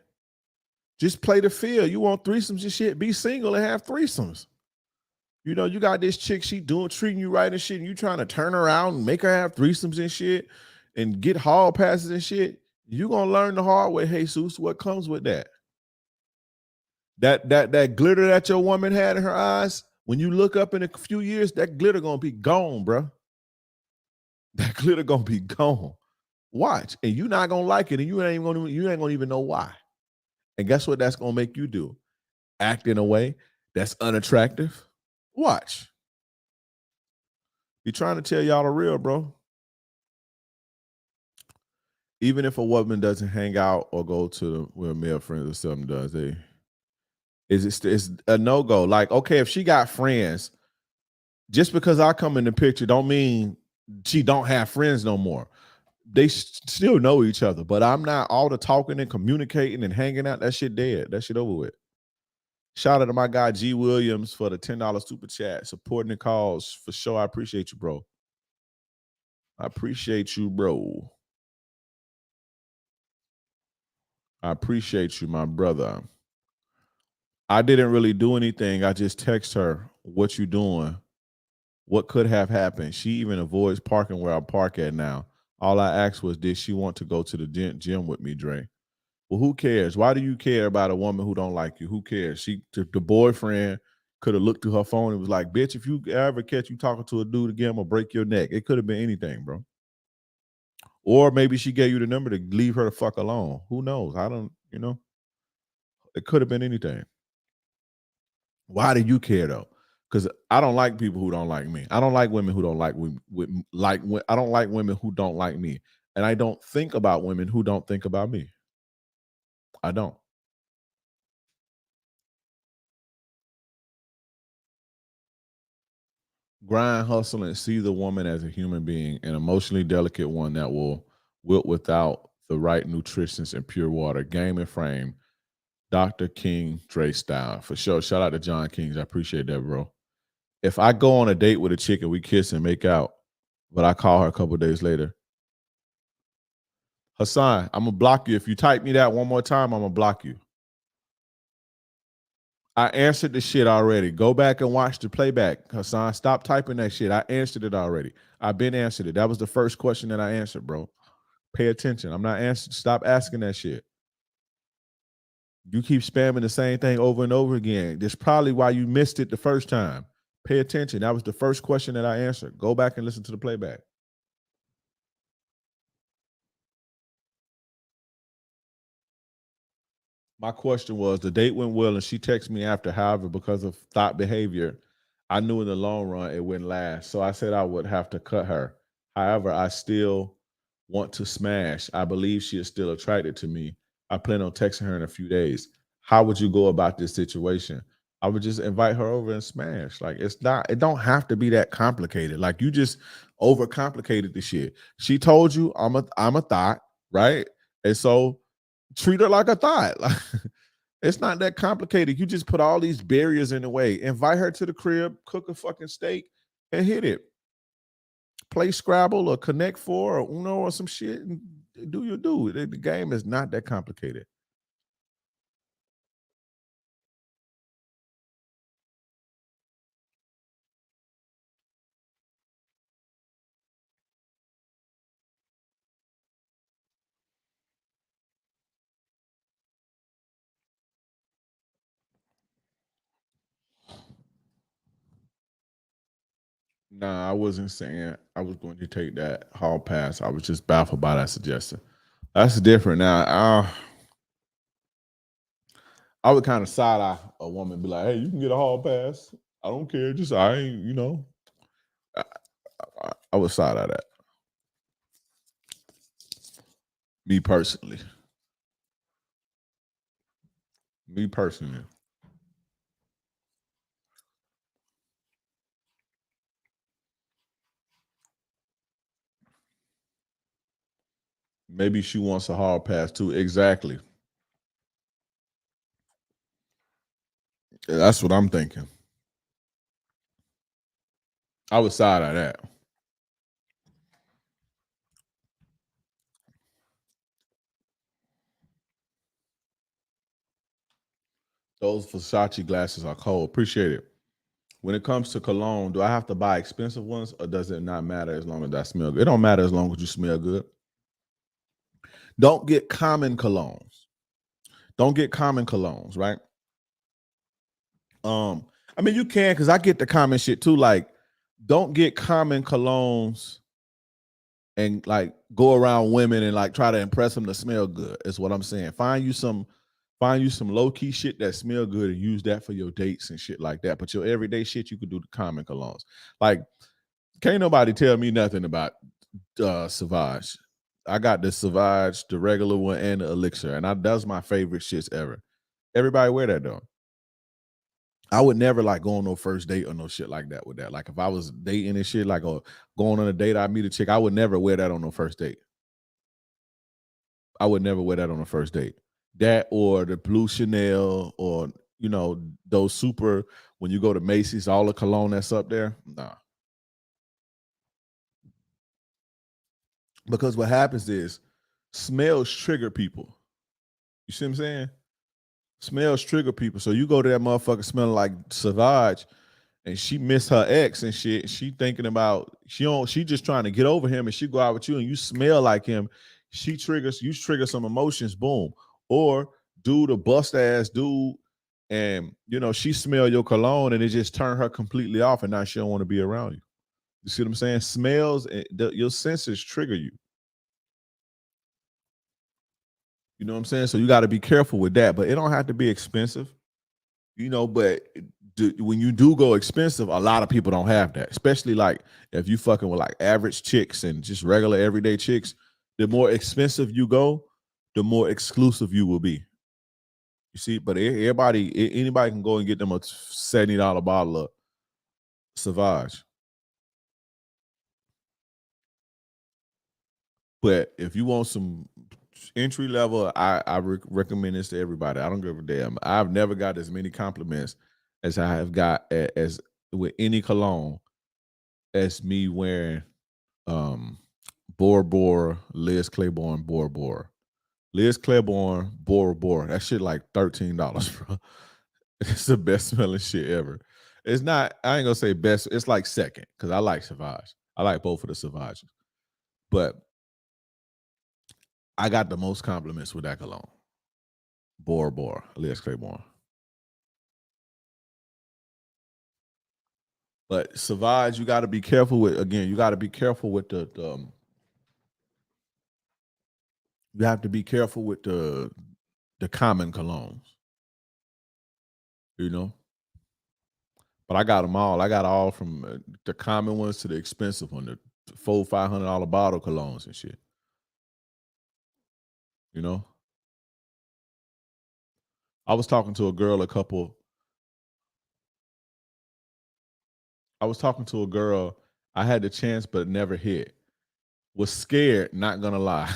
Just play the field. You want threesomes and shit, be single and have threesomes. You got this chick, she treating you right and shit, and you trying to turn her out and make her have threesomes and shit and get hall passes and shit. You're gonna learn the hard way, Jesus. What comes with that? That glitter that your woman had in her eyes, when you look up in a few years, that glitter gonna be gone, bro. That glitter gonna be gone. Watch, and you're not gonna like it, and you ain't gonna even know why. And guess what? That's gonna make you do? Act in a way that's unattractive. Watch. Be trying to tell y'all the real, bro. Even if a woman doesn't hang out or go to where male friends or something does, it's a no go. Like, okay, if she got friends, just because I come in the picture, don't mean she don't have friends no more. They still know each other, but I'm not all the talking and communicating and hanging out. That shit dead. That shit over with. Shout out to my guy G Williams for the $10 super chat, supporting the cause for sure. I appreciate you, bro. I appreciate you, bro. I appreciate you, my brother. I didn't really do anything. I just text her, what you doing? What could have happened? She even avoids parking where I park at now. All I asked was, did she want to go to the gym with me, Dre? Well, who cares? Why do you care about a woman who don't like you? Who cares? The boyfriend could have looked through her phone and was like, bitch, if you ever catch you talking to a dude again, I'm gonna break your neck. It could have been anything, bro. Or maybe she gave you the number to leave her the fuck alone. Who knows? I don't, it could have been anything. Why do you care though? Because I don't like people who don't like me. I don't like women who don't like I don't like women who don't like me. And I don't think about women who don't think about me. I don't. Grind, hustle, and see the woman as a human being, an emotionally delicate one that will wilt without the right nutrition and pure water. Game and frame. Dr. King Dre style. For sure. Shout out to John Kings. I appreciate that, bro. If I go on a date with a chick and we kiss and make out, but I call her a couple days later, Hassan, I'm gonna block you. If you type me that one more time, I'm gonna block you. I answered the shit already. Go back and watch the playback, Hassan. Stop typing that shit. I answered it already. I've been answered it. That was the first question that I answered, bro. Pay attention. I'm not answering. Stop asking that shit. You keep spamming the same thing over and over again. That's probably why you missed it the first time. Pay attention. That was the first question that I answered. Go back and listen to the playback. My question was, the date went well and she texted me after. However, because of thought behavior, I knew in the long run it wouldn't last. So I said I would have to cut her. However, I still want to smash. I believe she is still attracted to me. I plan on texting her in a few days. How would you go about this situation? I would just invite her over and smash. Like, it don't have to be that complicated. Like, you just overcomplicated the shit. She told you I'm a thought, right? And so treat her like a thought. Like, it's not that complicated. You just put all these barriers in the way. Invite her to the crib, cook a fucking steak, and hit it. Play Scrabble or Connect Four or Uno or some shit, and do your do. The game is not that complicated. Nah, I wasn't saying I was going to take that hall pass. I was just baffled by that suggestion. That's different now. I would kind of side eye a woman and be like, hey, you can get a hall pass. I don't care. Just I ain't, I, I would side eye that. Me personally. Me personally. Maybe she wants a hard pass too. Exactly. That's what I'm thinking. I would side eye that. Those Versace glasses are cold. Appreciate it. When it comes to cologne, do I have to buy expensive ones or does it not matter as long as I smell good? It don't matter as long as you smell good. Don't get common colognes. Don't get common colognes, right? I mean, you can, because I get the common shit too. Like, don't get common colognes and like go around women and like try to impress them to smell good. Is what I'm saying. Find you some low key shit that smell good and use that for your dates and shit like that. But your everyday shit, you could do the common colognes. Like, can't nobody tell me nothing about Sauvage. I got the Sauvage, the regular one, and the Elixir, and that's my favorite shits ever. Everybody wear that though. I would never like go on no first date or no shit like that with that. Like if I was dating and shit, like or going on a date, I meet a chick, I would never wear that on no first date. I would never wear that on a first date. That or the blue Chanel or those super when you go to Macy's, all the cologne that's up there. Nah. Because what happens is smells trigger people. You see what I'm saying? Smells trigger people. So you go to that motherfucker smelling like Sauvage and she missed her ex and shit. She thinking about she just trying to get over him and she go out with you and you smell like him. You trigger some emotions, boom. Or dude, a bust ass dude, and she smell your cologne and it just turned her completely off and now she don't want to be around you. You see what I'm saying? Smells, your senses trigger you. You know what I'm saying? So you got to be careful with that, but it don't have to be expensive. But when you do go expensive, a lot of people don't have that. Especially like if you fucking with like average chicks and just regular everyday chicks, the more expensive you go, the more exclusive you will be. You see, but anybody can go and get them a $70 bottle of Sauvage. But if you want some entry level, I recommend this to everybody. I don't give a damn. I've never got as many compliments as I have got as with any cologne as me wearing Bora Bora, Liz Claiborne Bora Bora. Liz Claiborne Bora Bora. That shit like $13, bro. It's the best smelling shit ever. It's not, I ain't gonna say best, it's like second, because I like Sauvage. I like both of the Sauvages. But I got the most compliments with that cologne. Bora Bora, Liz Claiborne. But Sauvage, you got to be careful with. Again, you got to be careful with you have to be careful with the common colognes. But I got them all. I got all from the common ones to the expensive one, the $400-$500 bottle colognes and shit. I was talking to a girl I had the chance but never hit. Was scared, not gonna lie.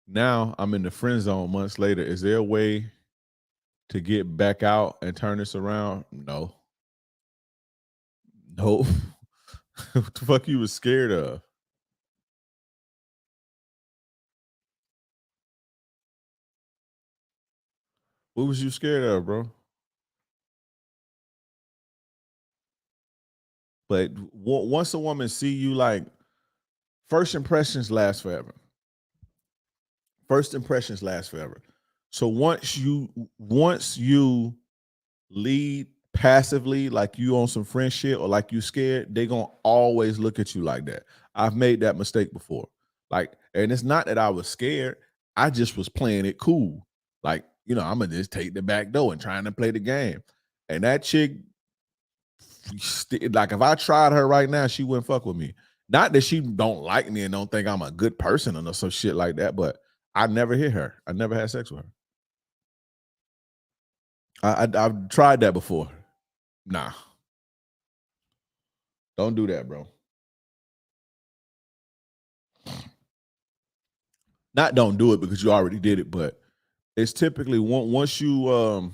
Now I'm in the friend zone months later. Is there a way to get back out and turn this around? No. What the fuck you was scared of? What was you scared of, bro? But once a woman see you, like, first impressions last forever. First impressions last forever. So once you lead passively, like you on some friend shit or like you scared, they gonna always look at you like that. I've made that mistake before. Like, and it's not that I was scared. I just was playing it cool. Like, I'm gonna just take the back door and trying to play the game. And that chick, like, if I tried her right now, she wouldn't fuck with me. Not that she don't like me and don't think I'm a good person or some shit like that, but I never hit her. I never had sex with her. I've tried that before. Nah, don't do that, bro. Not don't do it because you already did it, but it's typically once you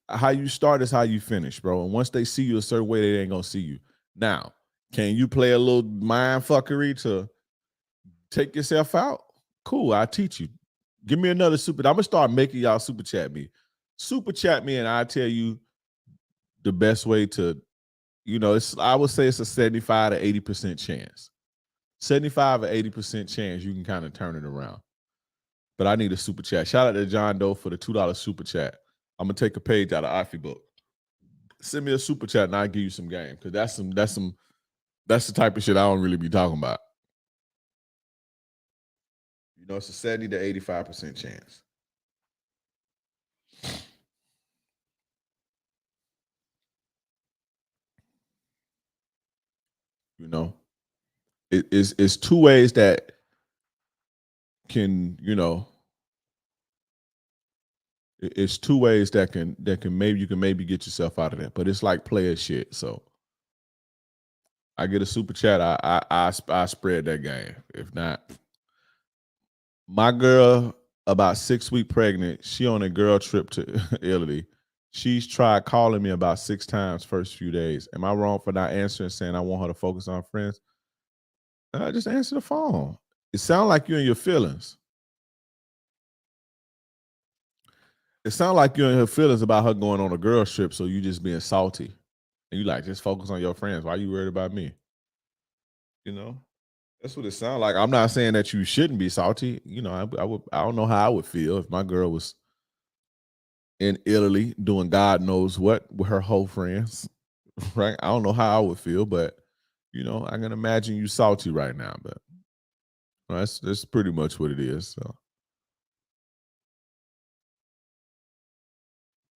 how you start is how you finish, bro. And once they see you a certain way, they ain't gonna see you. Now, can you play a little mind fuckery to take yourself out? Cool, I'll teach you. Give me another super. I'm gonna start making y'all super chat me. Super chat me, and I'll tell you the best way to, I would say it's a 75 to 80% chance. 75 or 80% chance you can kind of turn it around. But I need a super chat. Shout out to John Doe for the $2 super chat. I'm gonna take a page out of Iffy book. Send me a super chat and I'll give you some game. Cause that's the type of shit I don't really be talking about. You know, it's a 70 to 85% chance. You know, it's two ways that can, you know, it's two ways that can maybe you can maybe get yourself out of that. But it's like player shit. So I get a super chat, I spread that game. If not, my girl about 6 weeks pregnant. She on a girl trip to Italy. She's tried calling me about 6 times first few days. Am I wrong for not answering, saying I want her to focus on friends? Just answer the phone. It sounds like you're in your feelings. It sounds like you're in her feelings about her going on a girl trip, so you just being salty. And you like, just focus on your friends. Why you worried about me? You know? That's what it sounds like. I'm not saying that you shouldn't be salty. You know, I don't know how I would feel if my girl was in Italy doing God knows what with her whole friends. Right? I don't know how I would feel, but you know, I can imagine you salty right now, but that's pretty much what it is. So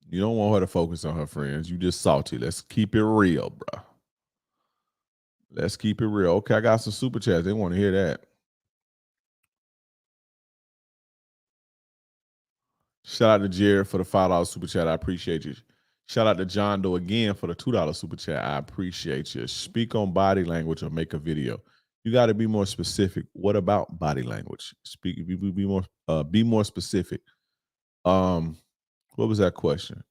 you don't want her to focus on her friends. You just salty. Let's keep it real, bro. Let's keep it real. Okay, I got some super chats. They want to hear that. Shout out to Jared for the $5 super chat. I appreciate you. Shout out to John Doe again for the $2 super chat. I appreciate you. Speak on body language or make a video. You got to be more specific. What about body language? Speak. Be more specific. What was that question?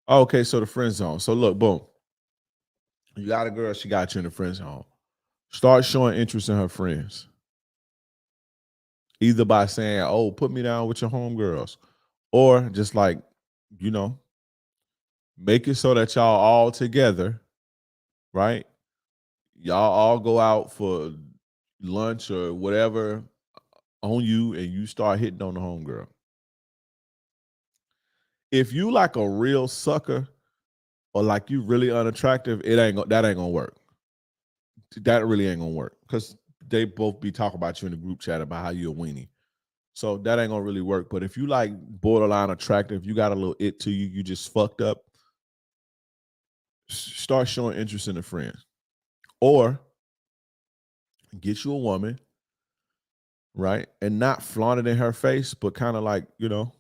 Oh, okay, so the friend zone. So look, boom. You got a girl. She got you in the friend zone. Start showing interest in her friends. Either by saying, "Oh, put me down with your homegirls," or just like, you know, make it so that y'all all together, right? Y'all all go out for lunch or whatever on you, and you start hitting on the homegirl. If you like a real sucker or like you really unattractive, that ain't gonna work. That really ain't gonna work because they both be talking about you in the group chat about how you a weenie. So that ain't gonna really work. But if you like borderline attractive, you got a little it to you, you just fucked up, start showing interest in the friends. Or get you a woman, right? And not flaunt it in her face, but kind of like, you know,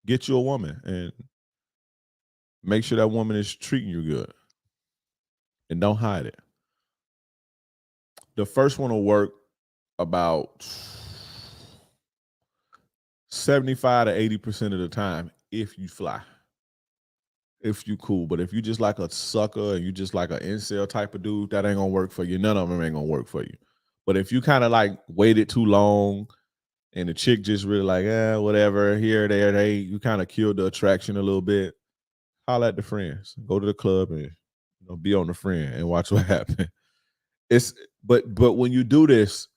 get you a woman and make sure that woman is treating you good and don't hide it. The first one will work about 75 to 80% of the time if you fly. If you cool. But if you just like a sucker and you just like an incel type of dude, that ain't gonna work for you. None of them ain't gonna work for you. But if you kind of like waited too long and the chick just really like, whatever, here, there, you kind of killed the attraction a little bit, holler at the friends. Go to the club and be on the friend and watch what happens. But when you do this,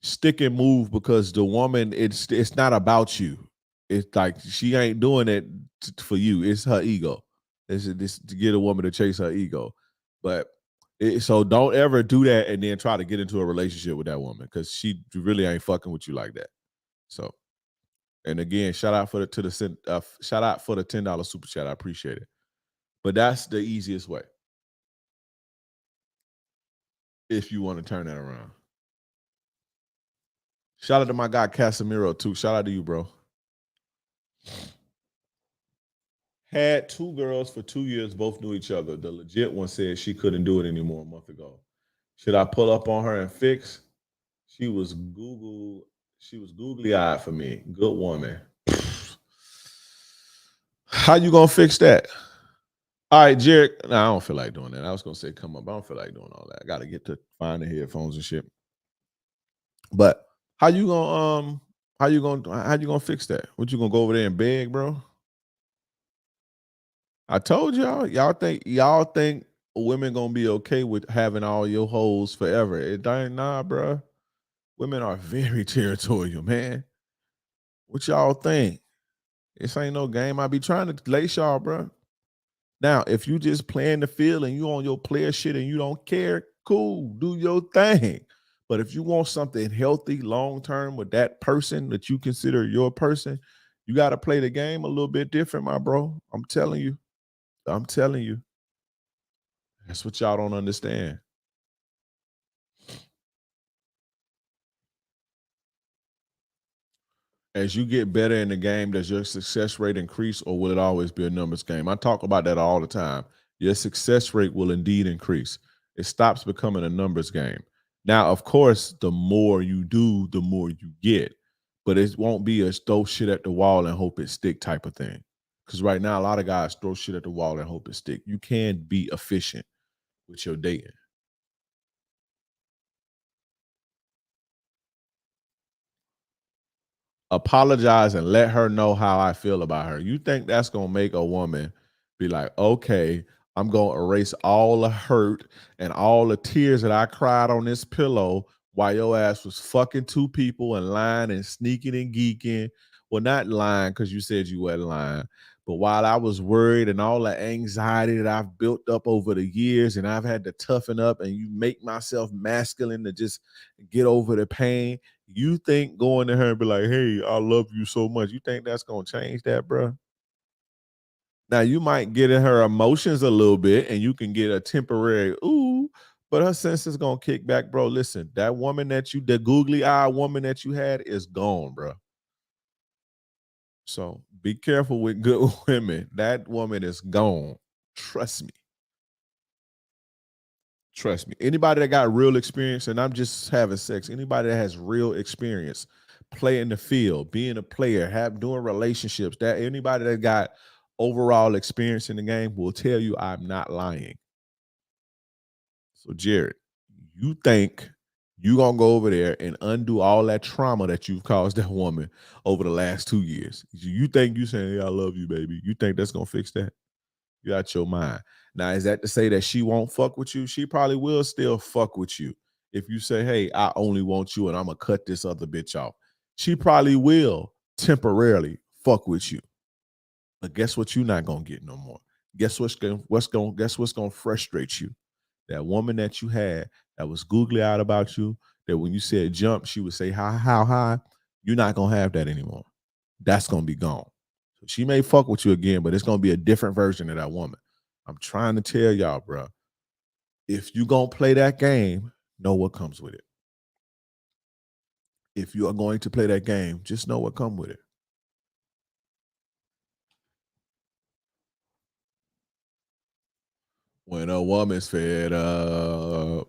stick and move because the woman, it's not about you. It's like she ain't doing it for you. It's her ego. This to get a woman to chase her ego. But so don't ever do that and then try to get into a relationship with that woman because she really ain't fucking with you like that. So, and again, shout out for the $10 super chat. I appreciate it. But that's the easiest way if you want to turn that around. Shout out to my guy Casemiro too. Shout out to you, bro. Had 2 girls for 2 years, both knew each other. The legit one said she couldn't do it anymore a month ago. Should I pull up on her and fix? She was googly eyed for me. Good woman. How you gonna fix that? All right, Jared. No, I don't feel like doing that. I was gonna say come up. I don't feel like doing all that. I gotta get to find the headphones and shit. But how you gonna fix that? What you gonna go over there and beg, bro? I told y'all think women gonna be okay with having all your hoes forever. It ain't nah, bro. Women are very territorial, man. What y'all think? This ain't no game. I be trying to lace y'all, bro. Now, if you just playing the field and you on your player shit and you don't care, cool, do your thing. But if you want something healthy long term with that person that you consider your person, you got to play the game a little bit different, my bro. I'm telling you. I'm telling you. That's what y'all don't understand. As you get better in the game, does your success rate increase or will it always be a numbers game? I talk about that all the time. Your success rate will indeed increase. It stops becoming a numbers game. Now, of course, the more you do, the more you get. But it won't be a throw shit at the wall and hope it stick type of thing. Because right now, a lot of guys throw shit at the wall and hope it stick. You can be efficient with your dating. Apologize and let her know how I feel about her. You think that's gonna make a woman be like, okay, I'm gonna erase all the hurt and all the tears that I cried on this pillow while your ass was fucking two people and lying and sneaking and geeking. Well, not lying because you said you wasn't lying, but while I was worried and all the anxiety that I've built up over the years and I've had to toughen up and you make myself masculine to just get over the pain. You think going to her and be like, "Hey, I love you so much." You think that's gonna change that, bro? Now you might get in her emotions a little bit, and you can get a temporary ooh, but her sense is gonna kick back, bro. Listen, that woman the googly eye woman that you had is gone, bro. So be careful with good women. That woman is gone. Trust me. Trust me. Anybody that got real experience, and I'm just having sex, anybody that has real experience playing the field, being a player, doing relationships, that anybody that got overall experience in the game will tell you I'm not lying. So, Jared, you think you gonna go over there and undo all that trauma that you've caused that woman over the last 2 years? You think you saying, "Yeah, I love you, baby"? You think that's gonna fix that? You out your mind. Now, is that to say that she won't fuck with you? She probably will still fuck with you. If you say, "Hey, I only want you and I'm gonna cut this other bitch off," she probably will temporarily fuck with you. But guess what you're not gonna get no more? Guess what's gonna frustrate you? That woman that you had that was googly eyed about you, that when you said jump, she would say how high. You're not gonna have that anymore. That's gonna be gone. So she may fuck with you again, but it's gonna be a different version of that woman. I'm trying to tell y'all, bro. If you gonna play that game, know what comes with it. If you are going to play that game, just know what comes with it. When a woman's fed up,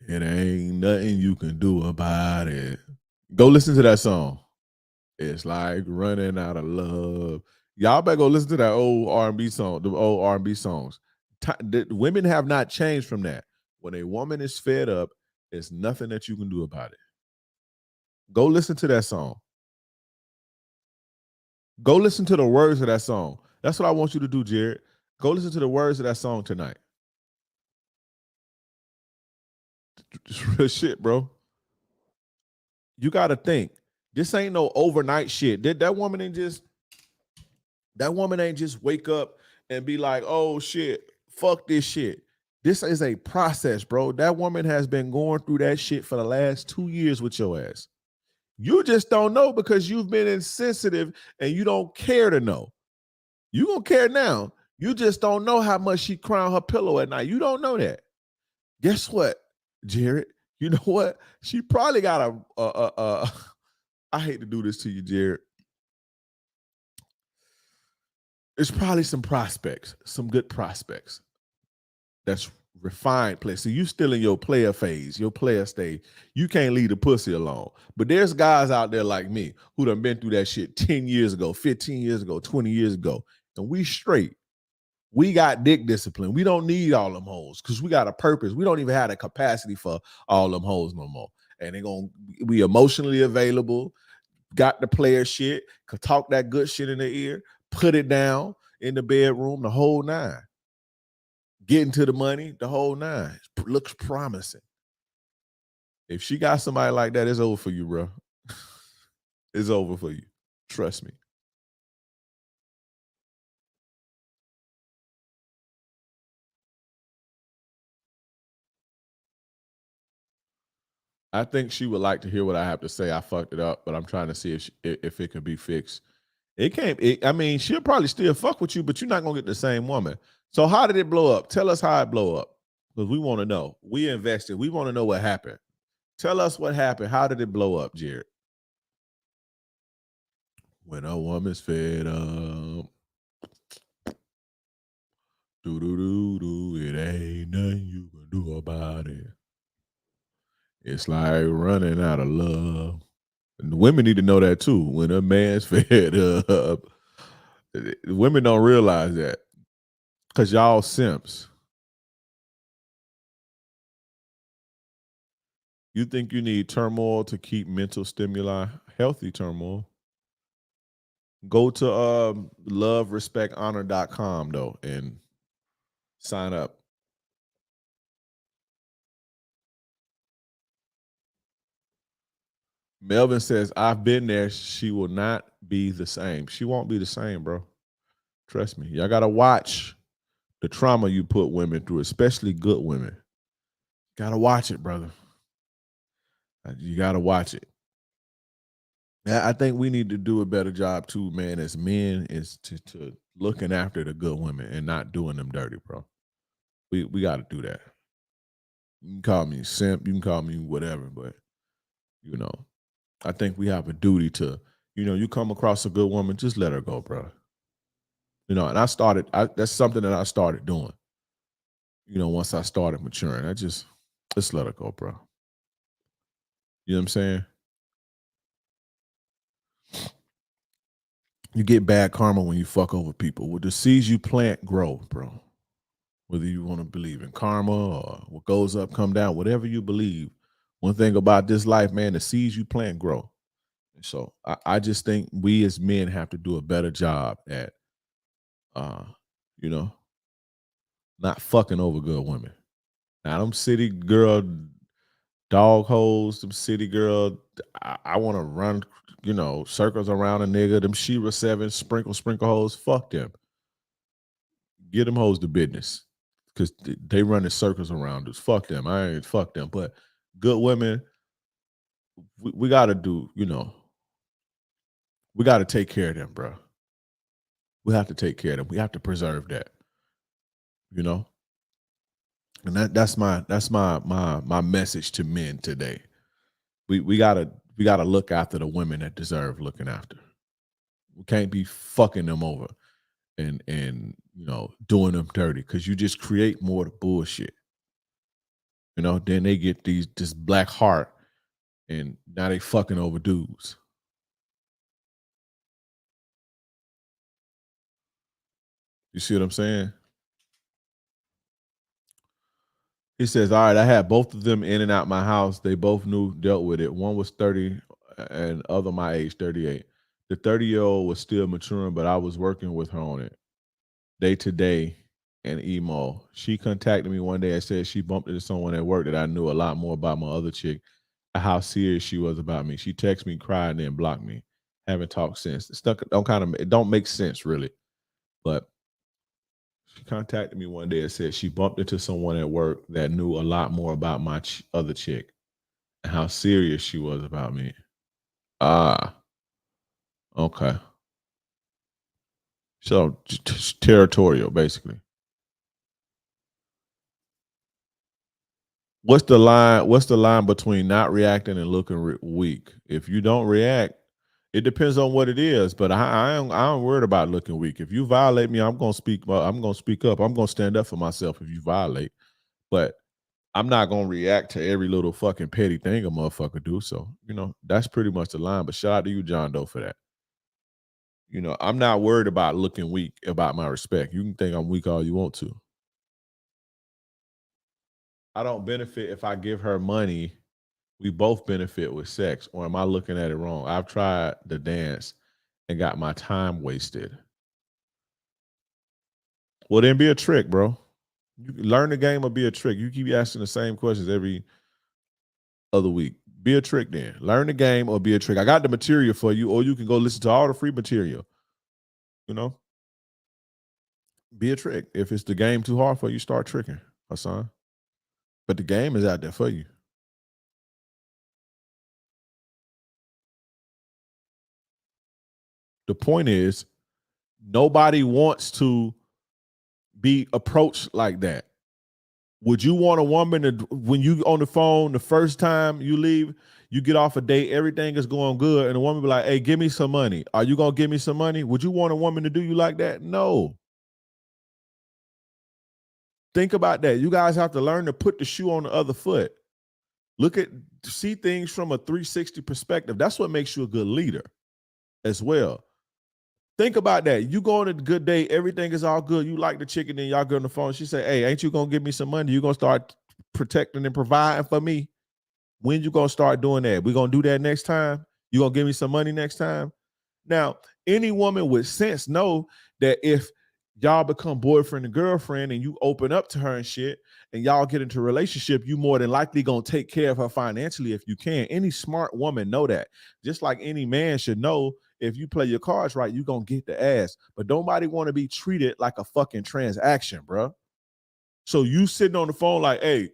it ain't nothing you can do about it. Go listen to that song. It's like running out of love. Y'all better go listen to that old R&B song, the old R&B songs. The women have not changed from that. When a woman is fed up, there's nothing that you can do about it. Go listen to that song. Go listen to the words of that song. That's what I want you to do, Jared. Go listen to the words of that song tonight. It's real shit, bro. You got to think. This ain't no overnight shit. That woman ain't just wake up and be like, "Oh shit, fuck this shit." This is a process, bro. That woman has been going through that shit for the last 2 years with your ass. You just don't know because you've been insensitive and you don't care to know. You gonna care now. You just don't know how much she cry on her pillow at night. You don't know that. Guess what, Jared? You know what? She probably got I hate to do this to you, Jared. There's probably some prospects, some good prospects. That's refined play. So you still in your player phase, your player stage. You can't leave the pussy alone. But there's guys out there like me who done been through that shit 10 years ago, 15 years ago, 20 years ago. And we straight. We got dick discipline. We don't need all them hoes because we got a purpose. We don't even have the capacity for all them hoes no more. And they're going to be emotionally available, got the player shit, could talk that good shit in their ear, put it down in the bedroom, the whole nine. getting to the money, the whole nine. Looks promising. If she got somebody like that, it's over for you, bro. It's over for you. Trust me. I think she would like to hear what I have to say. I fucked it up, but I'm trying to see if it can be fixed. It can't. I mean, she'll probably still fuck with you, but you're not gonna get the same woman. So how did it blow up? Tell us how it blow up, because we want to know. We invested. We want to know what happened. Tell us what happened. How did it blow up, Jared? When a woman's fed up, do do do do, it ain't nothing you can do about it. It's like running out of love. And the women need to know that too. When a man's fed up, women don't realize that because y'all simps. You think you need turmoil to keep mental stimuli healthy turmoil? Go to loverespecthonor.com though and sign up. Melvin says, I've been there. She will not be the same. She won't be the same, bro. Trust me. Y'all got to watch the trauma you put women through, especially good women. Got to watch it, brother. You got to watch it. I think we need to do a better job too, man, as men, is to looking after the good women and not doing them dirty, bro. We got to do that. You can call me simp, you can call me whatever, but you know, I think we have a duty to, you come across a good woman, just let her go, bro. And that's something that I started doing. Once I started maturing, I just let her go, bro. You know what I'm saying? You get bad karma when you fuck over people. What the seeds you plant grow, bro. Whether you want to believe in karma or what goes up, come down, whatever you believe. One thing about this life, man, the seeds you plant grow. So I just think we as men have to do a better job at, uh, you know, not fucking over good women. Now, them city girl dog hoes, them city girl, I want to run, circles around a nigga. Them Shira 7 sprinkle hoes, fuck them. Get them hoes to business because they run in circles around us. Fuck them. I ain't fuck them. But good women, we got to do, we got to take care of them, bro. We have to take care of them. We have to preserve that, you know. And that's my message to men today. We gotta look after the women that deserve looking after. We can't be fucking them over and doing them dirty, because you just create more bullshit. Then they get this black heart, and now they fucking over dudes. You see what I'm saying? He says, all right, I had both of them in and out my house. They both dealt with it. One was 30 and other my age, 38. The 30-year-old was still maturing, but I was working with her on it day to day and emo. She contacted me one day and said she bumped into someone at work that I knew a lot more about my other chick, how serious she was about me. She texted me, cried, and then blocked me. Haven't talked since. It don't make sense really, but she contacted me one day and said she bumped into someone at work that knew a lot more about my other chick and how serious she was about me. Ah, okay. So territorial, basically. What's the line between not reacting and looking weak? If you don't react, it depends on what it is. But I ain't worried about looking weak. If you violate me, I'm gonna speak. I'm gonna speak up. I'm gonna stand up for myself if you violate. But I'm not gonna react to every little fucking petty thing a motherfucker do. So that's pretty much the line. But shout out to you, John Doe, for that. I'm not worried about looking weak about my respect. You can think I'm weak all you want to. I don't benefit if I give her money. We both benefit with sex, or am I looking at it wrong? I've tried the dance and got my time wasted. Well, then be a trick, bro. You can learn the game or be a trick. You keep asking the same questions every other week. Be a trick then. Learn the game or be a trick. I got the material for you, or you can go listen to all the free material. You know, be a trick. If it's the game too hard for you, start tricking, Hassan. But the game is out there for you. The point is, nobody wants to be approached like that. Would you want a woman to, when you on the phone the first time you leave, you get off a date, everything is going good, and the woman be like, "Hey, give me some money. Are you gonna give me some money?" Would you want a woman to do you like that? No. Think about that. You guys have to learn to put the shoe on the other foot. See things from a 360 perspective. That's what makes you a good leader as well. Think about that. You go on a good day, everything is all good. You like the chicken, and y'all get on the phone. She say, "Hey, ain't you gonna give me some money? You gonna start protecting and providing for me? When you gonna start doing that? We gonna do that next time? You gonna give me some money next time?" Now, any woman with sense know that if y'all become boyfriend and girlfriend and you open up to her and shit and y'all get into a relationship, you more than likely gonna take care of her financially if you can. Any smart woman know that. Just like any man should know, if you play your cards right, you're gonna get the ass. But nobody want to be treated like a fucking transaction, bro. So you sitting on the phone like, "Hey,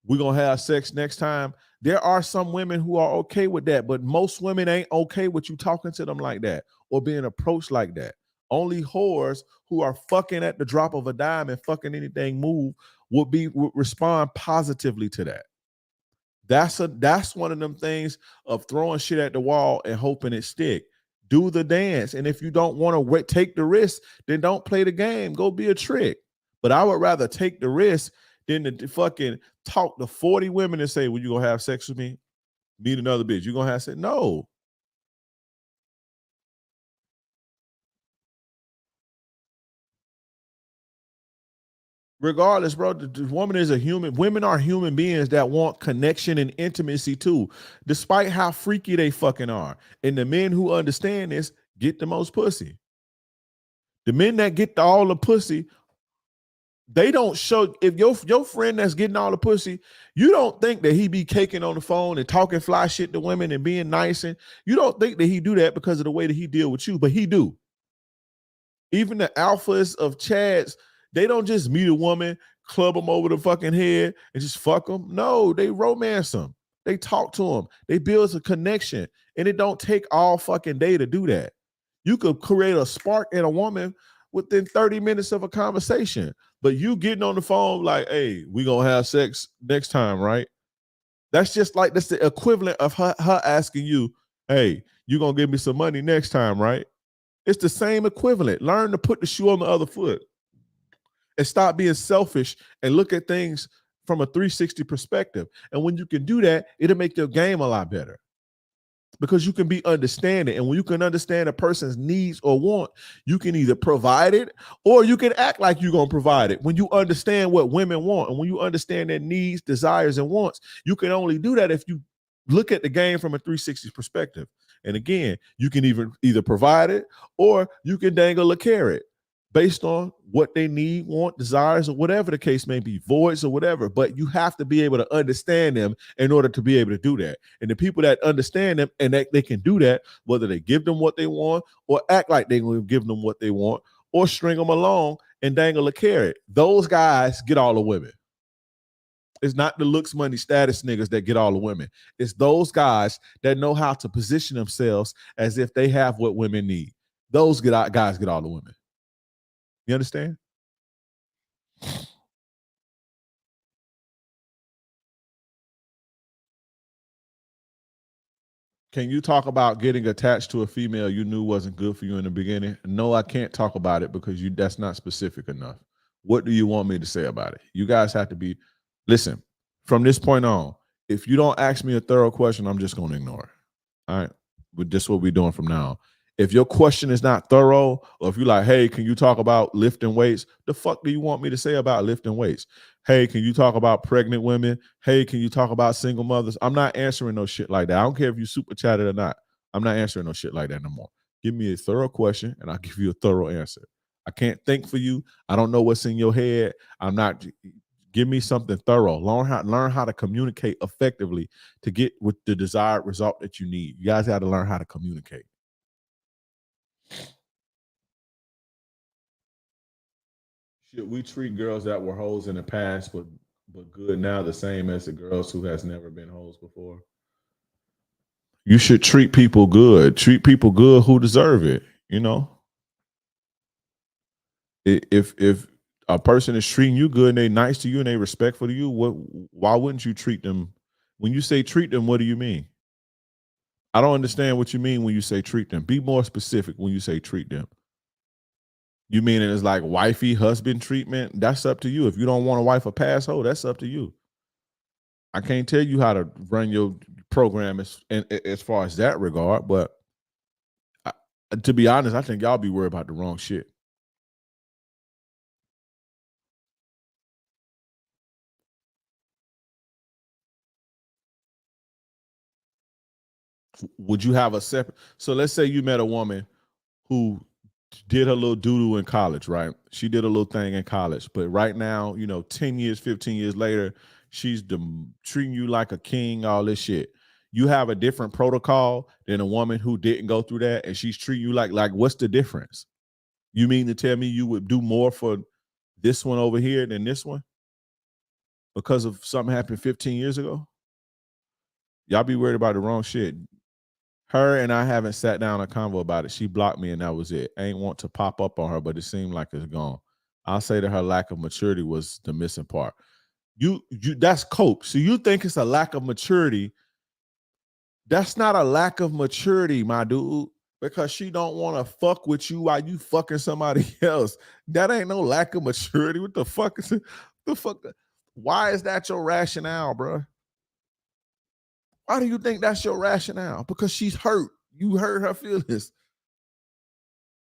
we're gonna have sex next time." There are some women who are okay with that, but most women ain't okay with you talking to them like that or being approached like that. Only whores who are fucking at the drop of a dime and fucking anything move would respond positively to that. That's one of them things of throwing shit at the wall and hoping it stick. Do the dance, and if you don't want to take the risk, then don't play the game. Go be a trick. But I would rather take the risk than to fucking talk to 40 women and say, "Well, you gonna have sex with me? Meet another bitch. You gonna have sex?" No. Regardless, bro, the woman is a human. Women are human beings that want connection and intimacy too, despite how freaky they fucking are. And the men who understand this get the most pussy. The men that get all the pussy, they don't show. If your friend that's getting all the pussy, you don't think that he be caking on the phone and talking fly shit to women and being nice, and you don't think that he do that because of the way that he deal with you, but he do. Even the alphas of Chads, they don't just meet a woman, club them over the fucking head, and just fuck them. No, they romance them. They talk to them. They build a connection, and it don't take all fucking day to do that. You could create a spark in a woman within 30 minutes of a conversation. But you getting on the phone like, "Hey, we gonna have sex next time, right?" That's the equivalent of her asking you, "Hey, you gonna give me some money next time, right?" It's the same equivalent. Learn to put the shoe on the other foot and stop being selfish and look at things from a 360 perspective. And when you can do that, it'll make your game a lot better because you can be understanding. And when you can understand a person's needs or want, you can either provide it or you can act like you're going to provide it. When you understand what women want and when you understand their needs, desires, and wants, you can only do that if you look at the game from a 360 perspective. And again, you can either provide it or you can dangle a carrot based on what they need, want, desires, or whatever the case may be, voids or whatever. But you have to be able to understand them in order to be able to do that. And the people that understand them and that they can do that, whether they give them what they want or act like they will give them what they want or string them along and dangle a carrot, those guys get all the women. It's not the looks, money, status niggas that get all the women. It's those guys that know how to position themselves as if they have what women need. Those guys get all the women. You understand? Can you talk about getting attached to a female you knew wasn't good for you in the beginning? No, I can't talk about it because that's not specific enough. What do you want me to say about it? You guys have to be, listen, from this point on, if you don't ask me a thorough question, I'm just going to ignore it. All right. But this is what we're doing from now on. If your question is not thorough, or if you're like, "Hey, can you talk about lifting weights?" The fuck do you want me to say about lifting weights? "Hey, can you talk about pregnant women?" "Hey, can you talk about single mothers?" I'm not answering no shit like that. I don't care if you super chatted or not. I'm not answering no shit like that no more. Give me a thorough question and I'll give you a thorough answer. I can't think for you. I don't know what's in your head. I'm not. Give me something thorough. Learn how to communicate effectively to get with the desired result that you need. You guys got to learn how to communicate. Should we treat girls that were hoes in the past but good now the same as the girls who has never been hoes before? You should treat people good. Treat people good who deserve it. You know, if a person is treating you good and they nice to you and they respectful to you, why wouldn't you treat them? When you say treat them, what do you mean? I don't understand what you mean when you say treat them. Be more specific when you say treat them. You mean it is like wifey husband treatment? That's up to you. If you don't want a wife or pass hoe, that's up to you. I can't tell you how to run your program as far as that regard, but to be honest, I think y'all be worried about the wrong shit. Would you have a separate? So let's say you met a woman who did her little doo-doo in college, right? She did a little thing in college, but right now, 10 years, 15 years later, she's treating you like a king, all this shit. You have a different protocol than a woman who didn't go through that and she's treating you like what's the difference? You mean to tell me you would do more for this one over here than this one because of something happened 15 years ago? Y'all be worried about the wrong shit. Her and I haven't sat down a convo about it. She blocked me and that was it. I ain't want to pop up on her, but it seemed like it's gone. I'll say that her lack of maturity was the missing part. You that's cope. So you think it's a lack of maturity. That's not a lack of maturity, my dude, because she don't want to fuck with you while you fucking somebody else. That ain't no lack of maturity. What the fuck is it? The fuck? Why is that your rationale, bro? Why do you think that's your rationale? Because she's hurt. You hurt her feelings.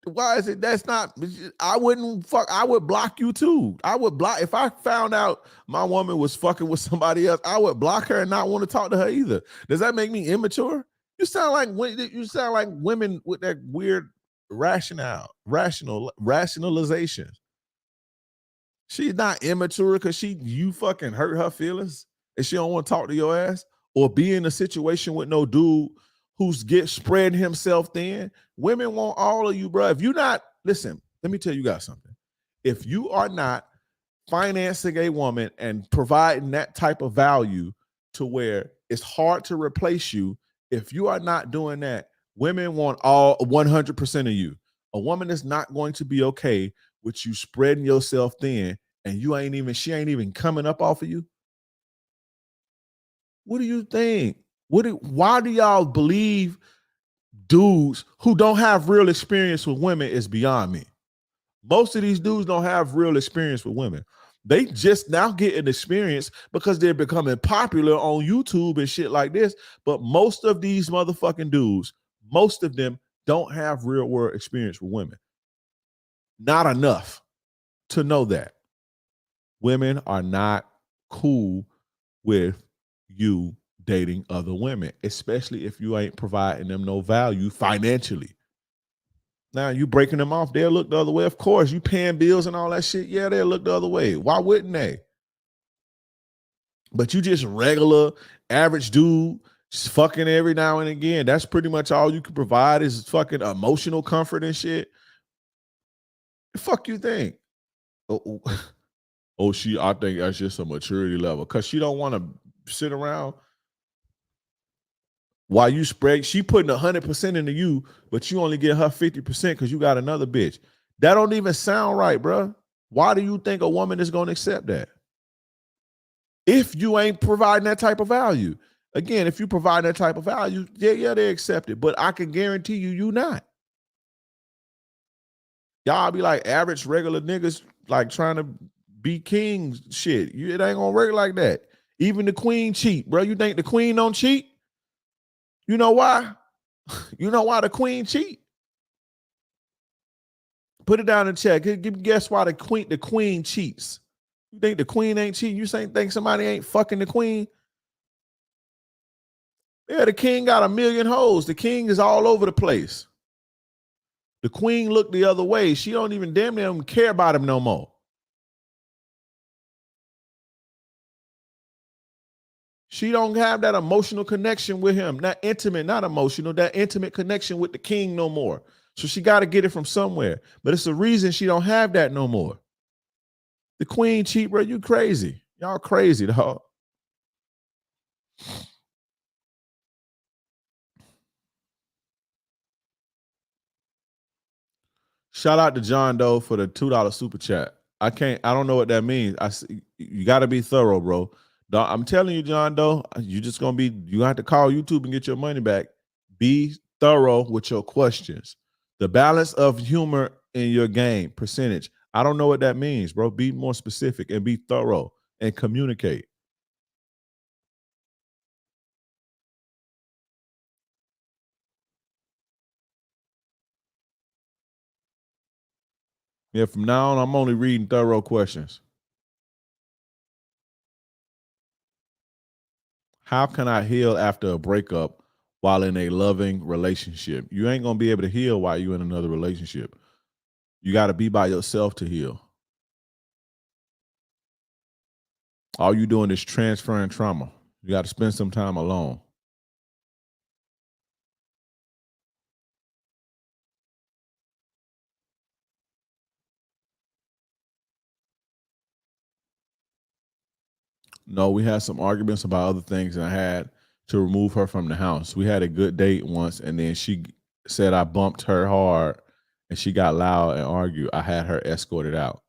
Why is it that's not? I wouldn't fuck. I would block you too. I would block if I found out my woman was fucking with somebody else. I would block her and not want to talk to her either. Does that make me immature? You sound like women with that weird rationalization. She's not immature because you fucking hurt her feelings and she don't want to talk to your ass or be in a situation with no dude who's spreading himself thin. Women want all of you, bro. If you're not, listen, let me tell you guys something. If you are not financing a woman and providing that type of value to where it's hard to replace you, if you are not doing that, women want all 100% of you. A woman is not going to be okay with you spreading yourself thin and she ain't even coming up off of you. What do you think? Why do y'all believe dudes who don't have real experience with women is beyond me? Most of these dudes don't have real experience with women. They just now get an experience because they're becoming popular on YouTube and shit like this. But most of these motherfucking dudes, most of them don't have real world experience with women. Not enough to know that. Women are not cool with you dating other women, especially if you ain't providing them no value financially. Now you breaking them off, they'll look the other way. Of course, you paying bills and all that shit. Yeah, they'll look the other way. Why wouldn't they? But you just regular, average dude, just fucking every now and again. That's pretty much all you can provide is fucking emotional comfort and shit. The fuck you think? Oh, I think that's just a maturity level because she don't want to sit around while you spread. She putting 100% into you, but you only get her 50% because you got another bitch. That don't even sound right, bro. Why do you think a woman is going to accept that? If you ain't providing that type of value. Again, if you provide that type of value, yeah, they accept it. But I can guarantee you not. Y'all be like average regular niggas like trying to be kings shit. It ain't gonna work like that. Even the queen cheat, bro. You think the queen don't cheat? You know why? You know why the queen cheat? Put it down in chat. Guess why the queen cheats? You think the queen ain't cheating? You think somebody ain't fucking the queen? Yeah, the king got a million hoes. The king is all over the place. The queen looked the other way. She don't even damn near care about him no more. She don't have that emotional connection with him, not intimate, not emotional, that intimate connection with the king no more. So she got to get it from somewhere. But it's the reason she don't have that no more. The queen cheat, bro. You crazy. Y'all crazy, dog. Shout out to John Doe for the $2 super chat. I don't know what that means. You got to be thorough, bro. I'm telling you, John Doe, you have to call YouTube and get your money back. Be thorough with your questions. The balance of humor in your game, percentage. I don't know what that means, bro. Be more specific and be thorough and communicate. Yeah, from now on, I'm only reading thorough questions. How can I heal after a breakup while in a loving relationship? You ain't gonna be able to heal while you're in another relationship. You got to be by yourself to heal. All you doing is transferring trauma. You got to spend some time alone. No, we had some arguments about other things, and I had to remove her from the house. We had a good date once, and then she said I bumped her hard, and she got loud and argued. I had her escorted out.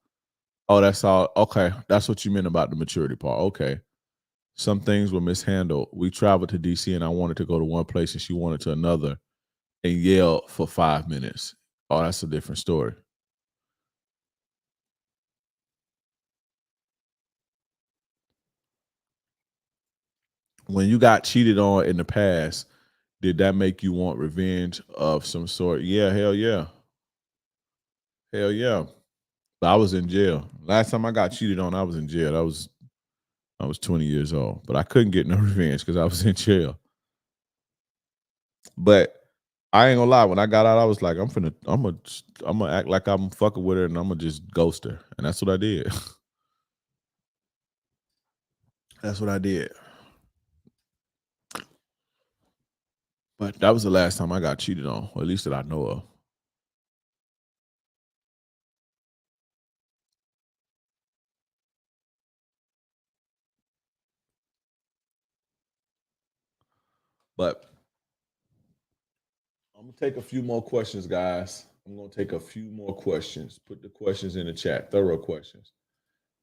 Oh, that's all. Okay, that's what you meant about the maturity part. Okay. Some things were mishandled. We traveled to DC and I wanted to go to one place and she wanted to another and yelled for 5 minutes. Oh, that's a different story. When you got cheated on in the past, did that make you want revenge of some sort? Yeah, hell yeah. Hell yeah. But I was in jail. Last time I got cheated on, I was in jail. I was 20 years old. But I couldn't get no revenge because I was in jail. But I ain't gonna lie. When I got out, I was like, I'm gonna act like I'm fucking with her, and I'm gonna just ghost her, and that's what I did. That's what I did. But that was the last time I got cheated on, or at least that I know of. But I'm gonna take a few more questions, guys. I'm gonna take a few more questions. Put the questions in the chat. Thorough questions.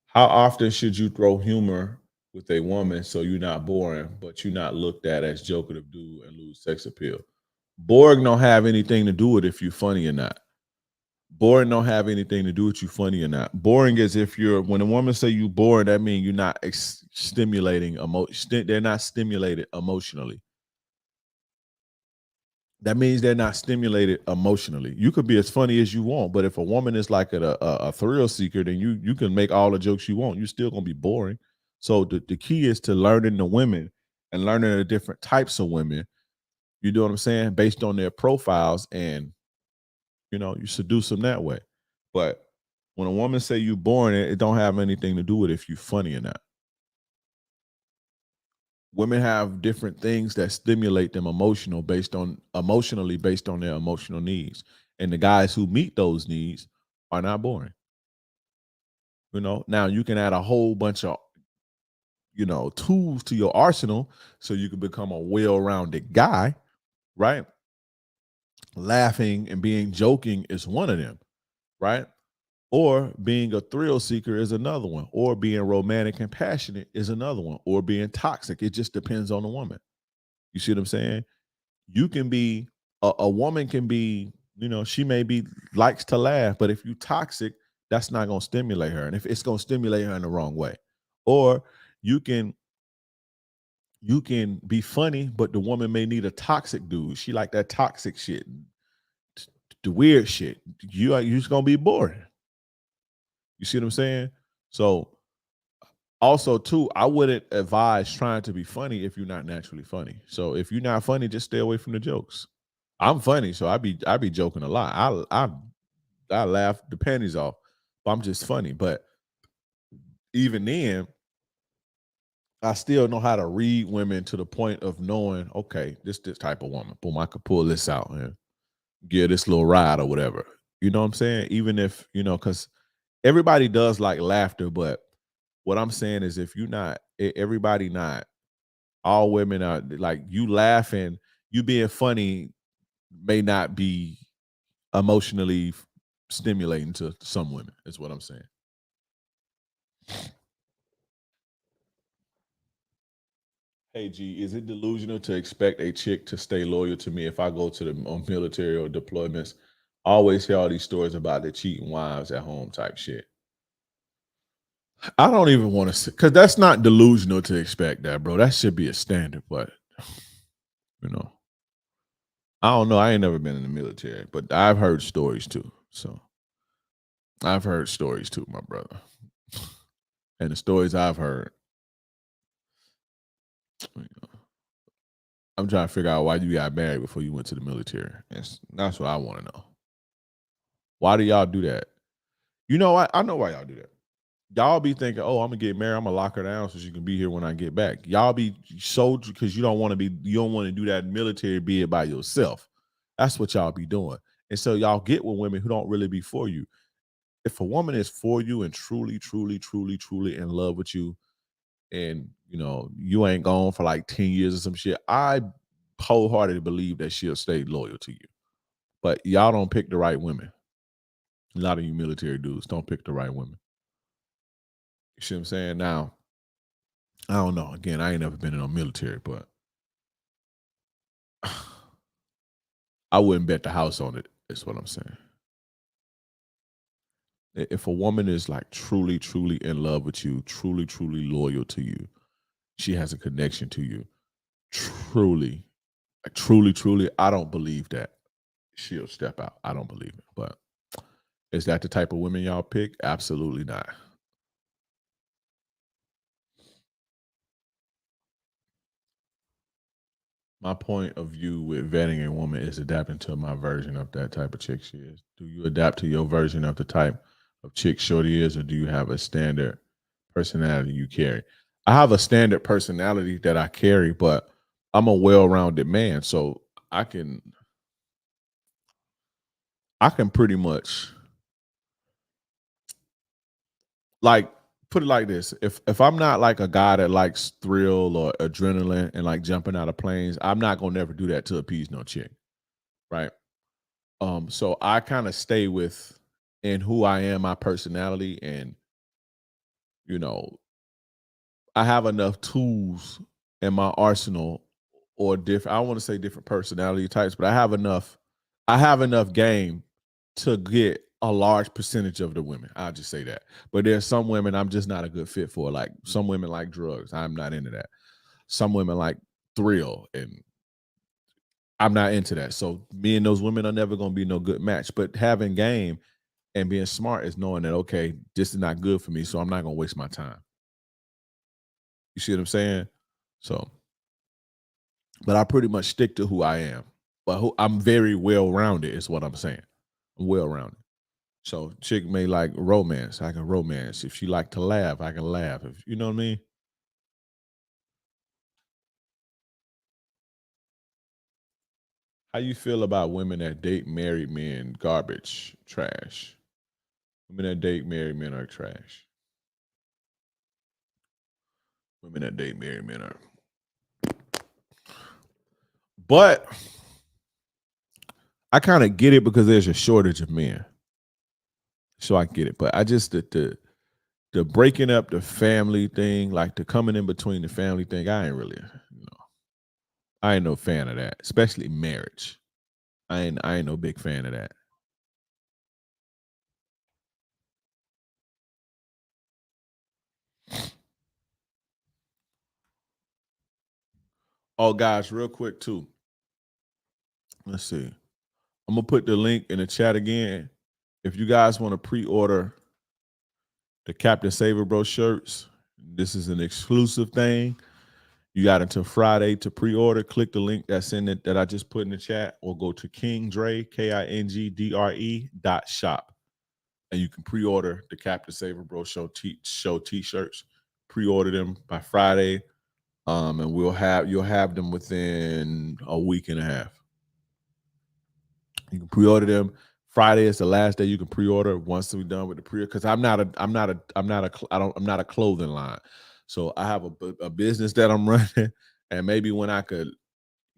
How often should you throw humor with a woman so you're not boring, but you're not looked at as jokative dude and lose sex appeal? Boring don't have anything to do with if you're funny or not. Boring don't have anything to do with you funny or not. Boring is if you're when a woman say you boring, that means you're not stimulating emotion. They're not stimulated emotionally. That means they're not stimulated emotionally. You could be as funny as you want, but if a woman is like a thrill seeker, then you can make all the jokes you want. You're still gonna be boring. So the key is to learning the women and learning the different types of women. You know what I'm saying? Based on their profiles, and you seduce them that way. But when a woman say you boring, it don't have anything to do with if you funny or not. Women have different things that stimulate them emotionally based on their emotional needs. And the guys who meet those needs are not boring. Now you can add a whole bunch of tools to your arsenal so you can become a well-rounded guy, right? Laughing and being joking is one of them, right? Or being a thrill seeker is another one, or being romantic and passionate is another one, or being toxic. It just depends on the woman. You see what I'm saying? You can be a woman can be, she may be likes to laugh, but if you toxic, that's not gonna stimulate her. And if it's gonna stimulate her in the wrong way. Or you can be funny, but the woman may need a toxic dude. She like that toxic shit, the weird shit. You just gonna be bored. You see what I'm saying? So also too, I wouldn't advise trying to be funny if you're not naturally funny. So if you're not funny, just stay away from the jokes. I'm funny, so I be joking a lot. I laugh the panties off, but I'm just funny. But even then, I still know how to read women to the point of knowing, okay, this type of woman. Boom, I could pull this out and give this little ride or whatever. You know what I'm saying? Even if, because everybody does like laughter, but what I'm saying is if you're not, everybody not, all women are like you laughing, you being funny may not be emotionally stimulating to some women, is what I'm saying. Hey G, is it delusional to expect a chick to stay loyal to me if I go to the military or deployments? I always hear all these stories about the cheating wives at home type shit. I don't even want to say, because that's not delusional to expect that, bro. That should be a standard, but you know, I don't know. I ain't never been in the military, but I've heard stories too. So I've heard stories too, my brother. And the stories I've heard, you know, I'm trying to figure out why you got married before you went to the military. That's what I want to know. Why do y'all do that? You know what? I know why y'all do that. Y'all be thinking, oh, I'm gonna get married, I'm gonna lock her down so she can be here when I get back. Y'all be so because you don't want to do that military be it by yourself. That's what y'all be doing. And so y'all get with women who don't really be for you. If a woman is for you and truly, truly, truly, truly in love with you, and you ain't gone for like 10 years or some shit, I wholeheartedly believe that she'll stay loyal to you. But y'all don't pick the right women. A lot of you military dudes don't pick the right women. You see what I'm saying? Now, I don't know. Again, I ain't never been in a military, but I wouldn't bet the house on it, is what I'm saying. If a woman is like truly, truly in love with you, truly, truly loyal to you, she has a connection to you, truly, like truly, truly, I don't believe that she'll step out. I don't believe it. But is that the type of women y'all pick? Absolutely not. My point of view with vetting a woman is adapting to my version of that type of chick she is. Do you adapt to your version of the type of chick shorty is, or do you have a standard personality you carry? I have a standard personality that I carry, but I'm a well-rounded man, so I can pretty much like put it like this. If I'm not like a guy that likes thrill or adrenaline and like jumping out of planes, I'm not gonna never do that to appease no chick, right? So I kind of stay with in who I am, my personality, and you know, I have enough tools in my arsenal or different I don't want to say different personality types, but I have enough game to get a large percentage of the women. I'll just say that. But there's some women I'm just not a good fit for. Like some women like drugs. I'm not into that. Some women like thrill and I'm not into that. So me and those women are never gonna be no good match. But having game and being smart is knowing that okay, this is not good for me, so I'm not gonna waste my time. You see what I'm saying? So, but I pretty much stick to who I am. But I'm very well rounded, is what I'm saying. I'm well rounded. So, chick may like romance. I can romance. If she like to laugh, I can laugh. If you know what I mean. How you feel about women that date married men? Garbage, trash. Women that date married men are trash. Women that date married men are. But I kind of get it because there's a shortage of men. So I get it. But I just the breaking up the family thing, like the coming in between the family thing, I ain't really, I ain't no fan of that, especially marriage. I ain't no big fan of that. Oh, guys, real quick too. Let's see. I'm gonna put the link in the chat again. If you guys want to pre-order the Captain Saver Bro shirts, this is an exclusive thing. You got until Friday to pre-order. Click the link that's in it that I just put in the chat, or go to Kingdre, KINGDRE.shop. And you can pre-order the Captain Saver Bro Show t-shirts. Pre-order them by Friday. And you'll have them within a week and a half. You can pre-order them. Friday is the last day you can pre-order once we're done with the pre-order. Because I'm not a clothing line. So I have a business that I'm running, and maybe when I could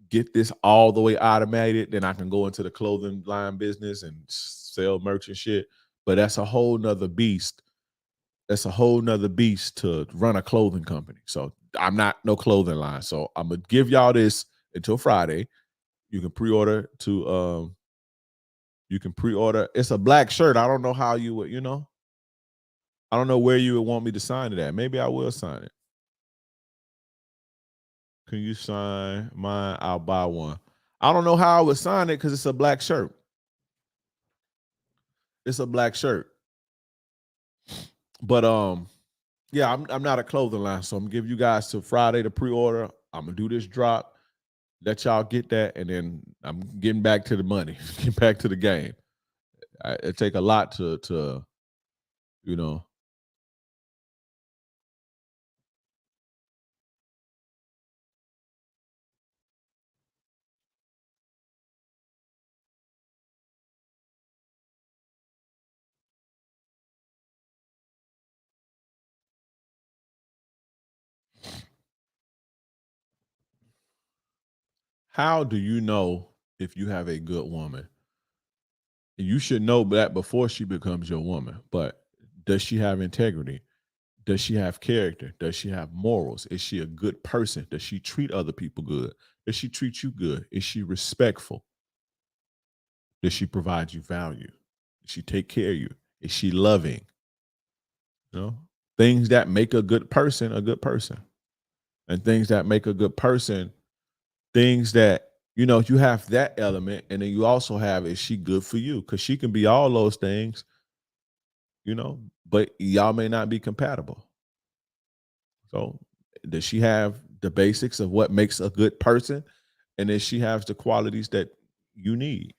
get this all the way automated, then I can go into the clothing line business and sell merch and shit. But that's a whole nother beast. That's a whole nother beast to run a clothing company. So I'm not no clothing line. So I'm gonna give y'all this until Friday. You can pre-order to you can pre-order. It's a black shirt. I don't know how you would, I don't know where you would want me to sign it at. Maybe I will sign it. Can you sign mine? I'll buy one. I don't know how I would sign it because it's a black shirt. It's a black shirt. But yeah, I'm not a clothing line, so I'm gonna give you guys till Friday to pre-order. I'm gonna do this drop, let y'all get that, and then I'm getting back to the money, get back to the game. It take a lot to you know. How do you know if you have a good woman? You should know that before she becomes your woman. But does she have integrity? Does she have character? Does she have morals? Is she a good person? Does she treat other people good? Does she treat you good? Is she respectful? Does she provide you value? Does she take care of you? Is she loving? You know, things that make a good person, and things that make a good person, things that you have that element, and then you also have, is she good for you? Because she can be all those things, but y'all may not be compatible. So, does she have the basics of what makes a good person, and then she has the qualities that you need?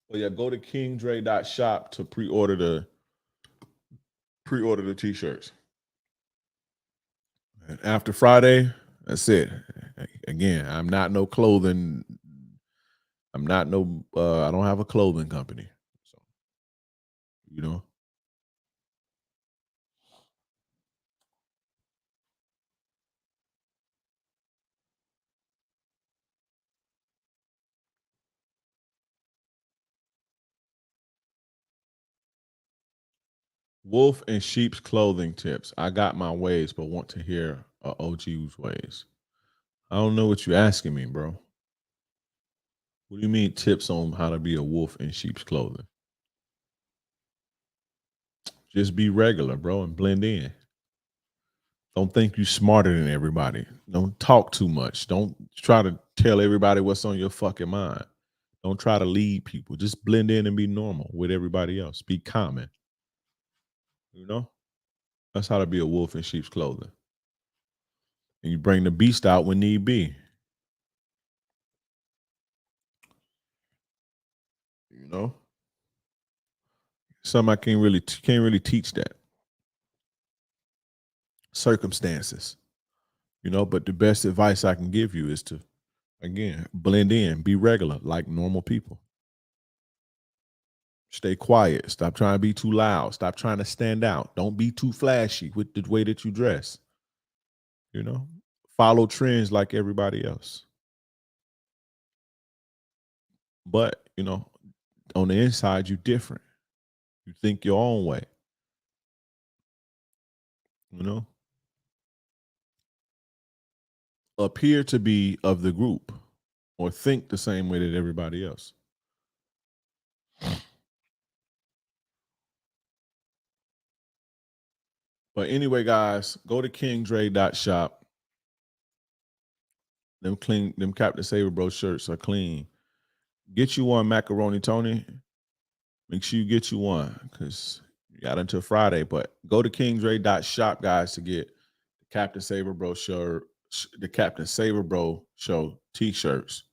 Well, yeah, go to kingdre.shop to pre-order the t-shirts. And after Friday, that's it. Again, I'm not no clothing. I'm not no. I don't have a clothing company. So you know, wolf and sheep's clothing tips. I got my ways, but want to hear OG's ways. I don't know what you're asking me, bro. What do you mean tips on how to be a wolf in sheep's clothing? Just be regular, bro, and blend in. Don't think you smarter than everybody. Don't talk too much. Don't try to tell everybody what's on your fucking mind. Don't try to lead people. Just blend in and be normal with everybody else. Be common. You know? That's how to be a wolf in sheep's clothing. And you bring the beast out when need be. You know? Some I can't really teach that. Circumstances. But the best advice I can give you is to, again, blend in, be regular, like normal people. Stay quiet. Stop trying to be too loud. Stop trying to stand out. Don't be too flashy with the way that you dress. You know, follow trends like everybody else. But, on the inside, you're different. You think your own way. You know, appear to be of the group or think the same way that everybody else. But anyway, guys, go to kingdre.shop. Them Captain Saver Bro shirts are clean. Get you one, Macaroni Tony. Make sure you get you one, because got until Friday, but go to KingDre.shop, guys, to get the Captain Saber Bro shirt, the Captain Saber Bro Show t-shirts.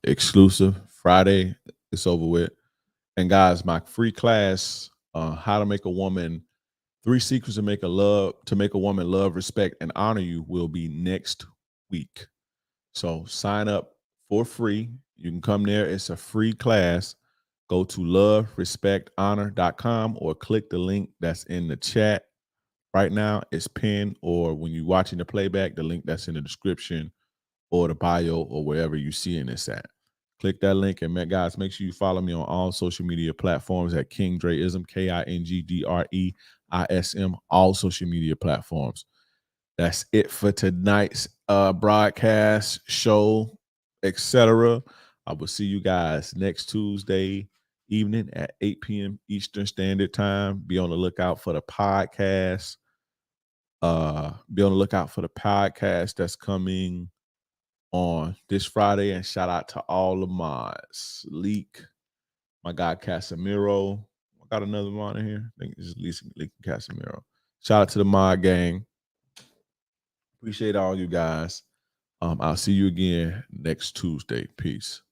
Exclusive. Friday, it's over with. And guys, my free class, how to make a woman, 3 secrets to make a woman love, respect, and honor you, will be next week. So sign up for free. You can come there. It's a free class. Go to loverespecthonor.com or click the link that's in the chat right now. It's pinned, or when you're watching the playback, the link that's in the description or the bio or wherever you see in this at. Click that link, and guys, make sure you follow me on all social media platforms at King Dreism, KingDreism, all social media platforms. That's it for tonight's broadcast, show, etc. I will see you guys next Tuesday evening at 8 p.m. Eastern Standard Time. Be on the lookout for the podcast. Be on the lookout for the podcast that's coming on this Friday. And shout out to all the mods. Leak, my guy Casemiro. I got another mod in here. I think it's Leak and Casemiro. Shout out to the mod gang. Appreciate all you guys. I'll see you again next Tuesday. Peace.